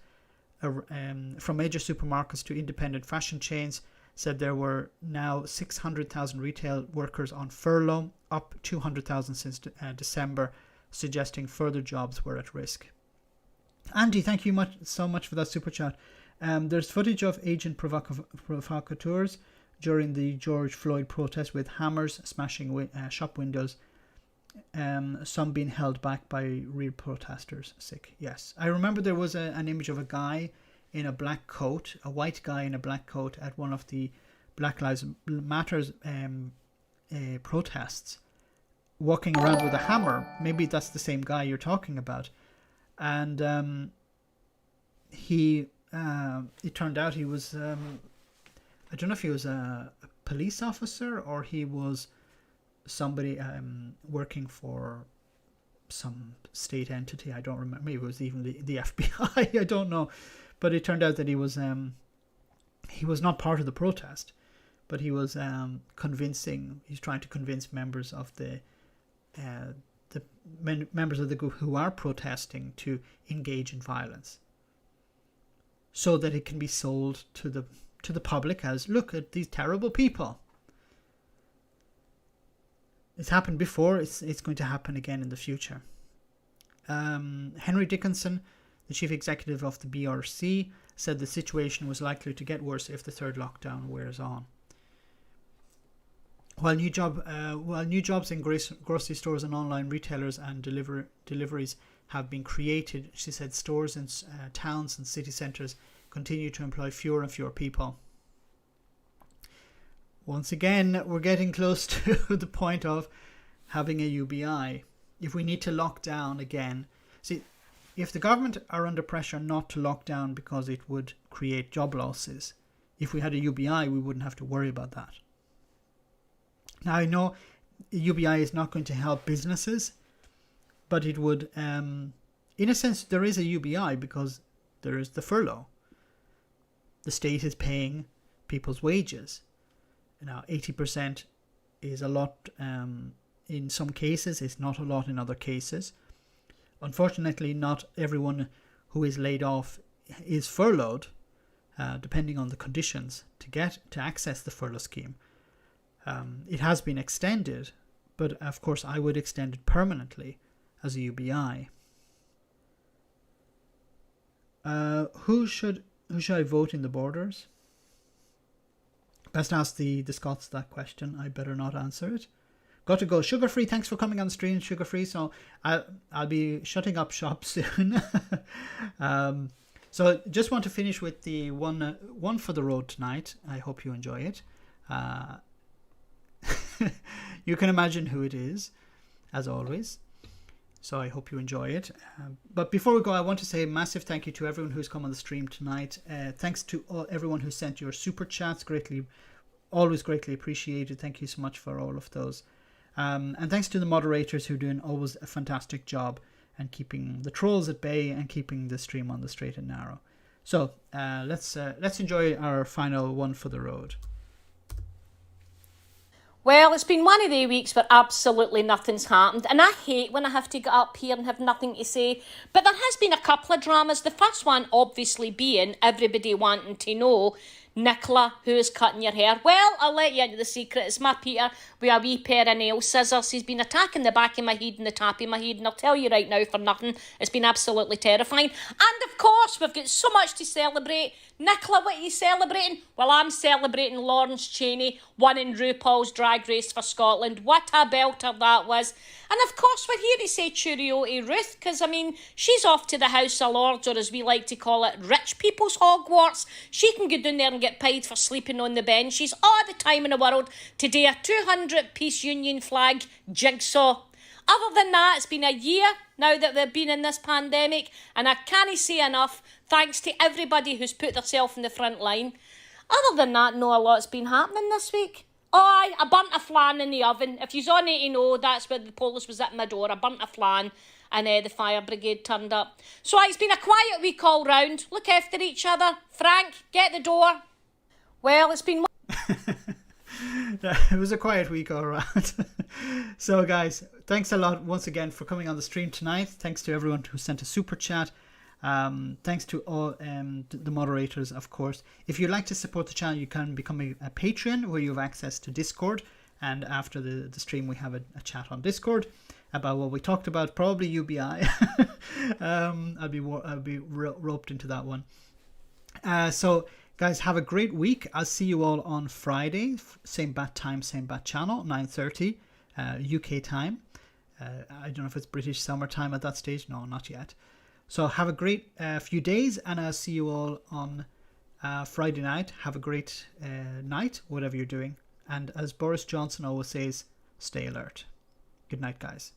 from major supermarkets to independent fashion chains, said there were now 600,000 retail workers on furlough, up 200,000 since December, suggesting further jobs were at risk. Andy, thank you so much for that super chat. There's footage of agent provocateurs during the George Floyd protest with hammers smashing shop windows. Some being held back by real protesters. Sick. Yes, I remember there was an image of a guy in a black coat, a white guy in a black coat, at one of the Black Lives Matters protests, walking around with a hammer. Maybe that's the same guy you're talking about. And it turned out he was I don't know if he was a police officer or he was somebody working for some state entity. I don't remember. Maybe it was even the FBI. I don't know. But it turned out that he was not part of the protest, but he was he's trying to convince members of the members of the group who are protesting to engage in violence, so that it can be sold to the public as, look at these terrible people. It's happened before. It's going to happen again in the future. Henry Dickinson, the chief executive of the BRC, said the situation was likely to get worse if the third lockdown wears on. While new jobs in grocery stores and online retailers and deliveries have been created, she said stores in towns and city centres continue to employ fewer and fewer people. Once again, we're getting close to the point of having a UBI. If we need to lock down again, see, if the government are under pressure not to lock down because it would create job losses, if we had a UBI, we wouldn't have to worry about that. Now, I know UBI is not going to help businesses, but it would, in a sense, there is a UBI because there is the furlough. The state is paying people's wages. Now, 80% is a lot in some cases. It's not a lot in other cases. Unfortunately, not everyone who is laid off is furloughed, depending on the conditions to access the furlough scheme. It has been extended, but of course I would extend it permanently as a UBI. Who should I vote in the borders? Best ask the Scots that question. I better not answer it. Got to go. Sugar Free, thanks for coming on stream, Sugar Free. So I'll be shutting up shop soon. So just want to finish with the one for the road tonight. I hope you enjoy it. You can imagine who it is, as always. So I hope you enjoy it. But before we go, I want to say a massive thank you to everyone who's come on the stream tonight. Thanks to everyone who sent your super chats. Always greatly appreciated. Thank you so much for all of those. And thanks to the moderators who are doing always a fantastic job and keeping the trolls at bay and keeping the stream on the straight and narrow. So let's enjoy our final one for the road. Well, it's been one of the weeks where absolutely nothing's happened, and I hate when I have to get up here and have nothing to say, but there has been a couple of dramas. The first one obviously being everybody wanting to know, Nicola, who is cutting your hair. Well, I'll let you into the secret. It's my Peter with a wee pair of nail scissors. He's been attacking the back of my head and the top of my head, and I'll tell you right now for nothing, it's been absolutely terrifying. And of course, we've got so much to celebrate. Nicola, what are you celebrating? Well, I'm celebrating Lawrence Chaney winning RuPaul's Drag Race for Scotland. What a belter that was. And of course, we're here to say cheerio to Ruth, because, I mean, she's off to the House of Lords, or as we like to call it, rich people's Hogwarts. She can go down there and get paid for sleeping on the benches all the time in the world to do a 200-piece Union flag jigsaw. Other than that, it's been a year now that we've been in this pandemic, and I can't say enough thanks to everybody who's put themselves in the front line. Other than that, no a lot's been happening this week. Oh, aye, I burnt a flan in the oven. If you's on it to know, that's where the police was at my door. I burnt a flan and the fire brigade turned up. So it's been a quiet week all round. Look after each other. Frank, get the door. Well, it's been... It was a quiet week all around. So guys, thanks a lot once again for coming on the stream tonight. Thanks to everyone who sent a super chat. Thanks to all the moderators, of course. If you'd like to support the channel, you can become a patron where you have access to Discord, and after the stream we have a chat on Discord about what we talked about, probably UBI. I'll be roped into that one. So guys, have a great week. I'll see you all on Friday, same bat time, same bat channel, 9:30 UK time. I don't know if it's British summer time at that stage. No, not yet. So have a great few days, and I'll see you all on Friday night. Have a great night, whatever you're doing. And as Boris Johnson always says, stay alert. Good night, guys.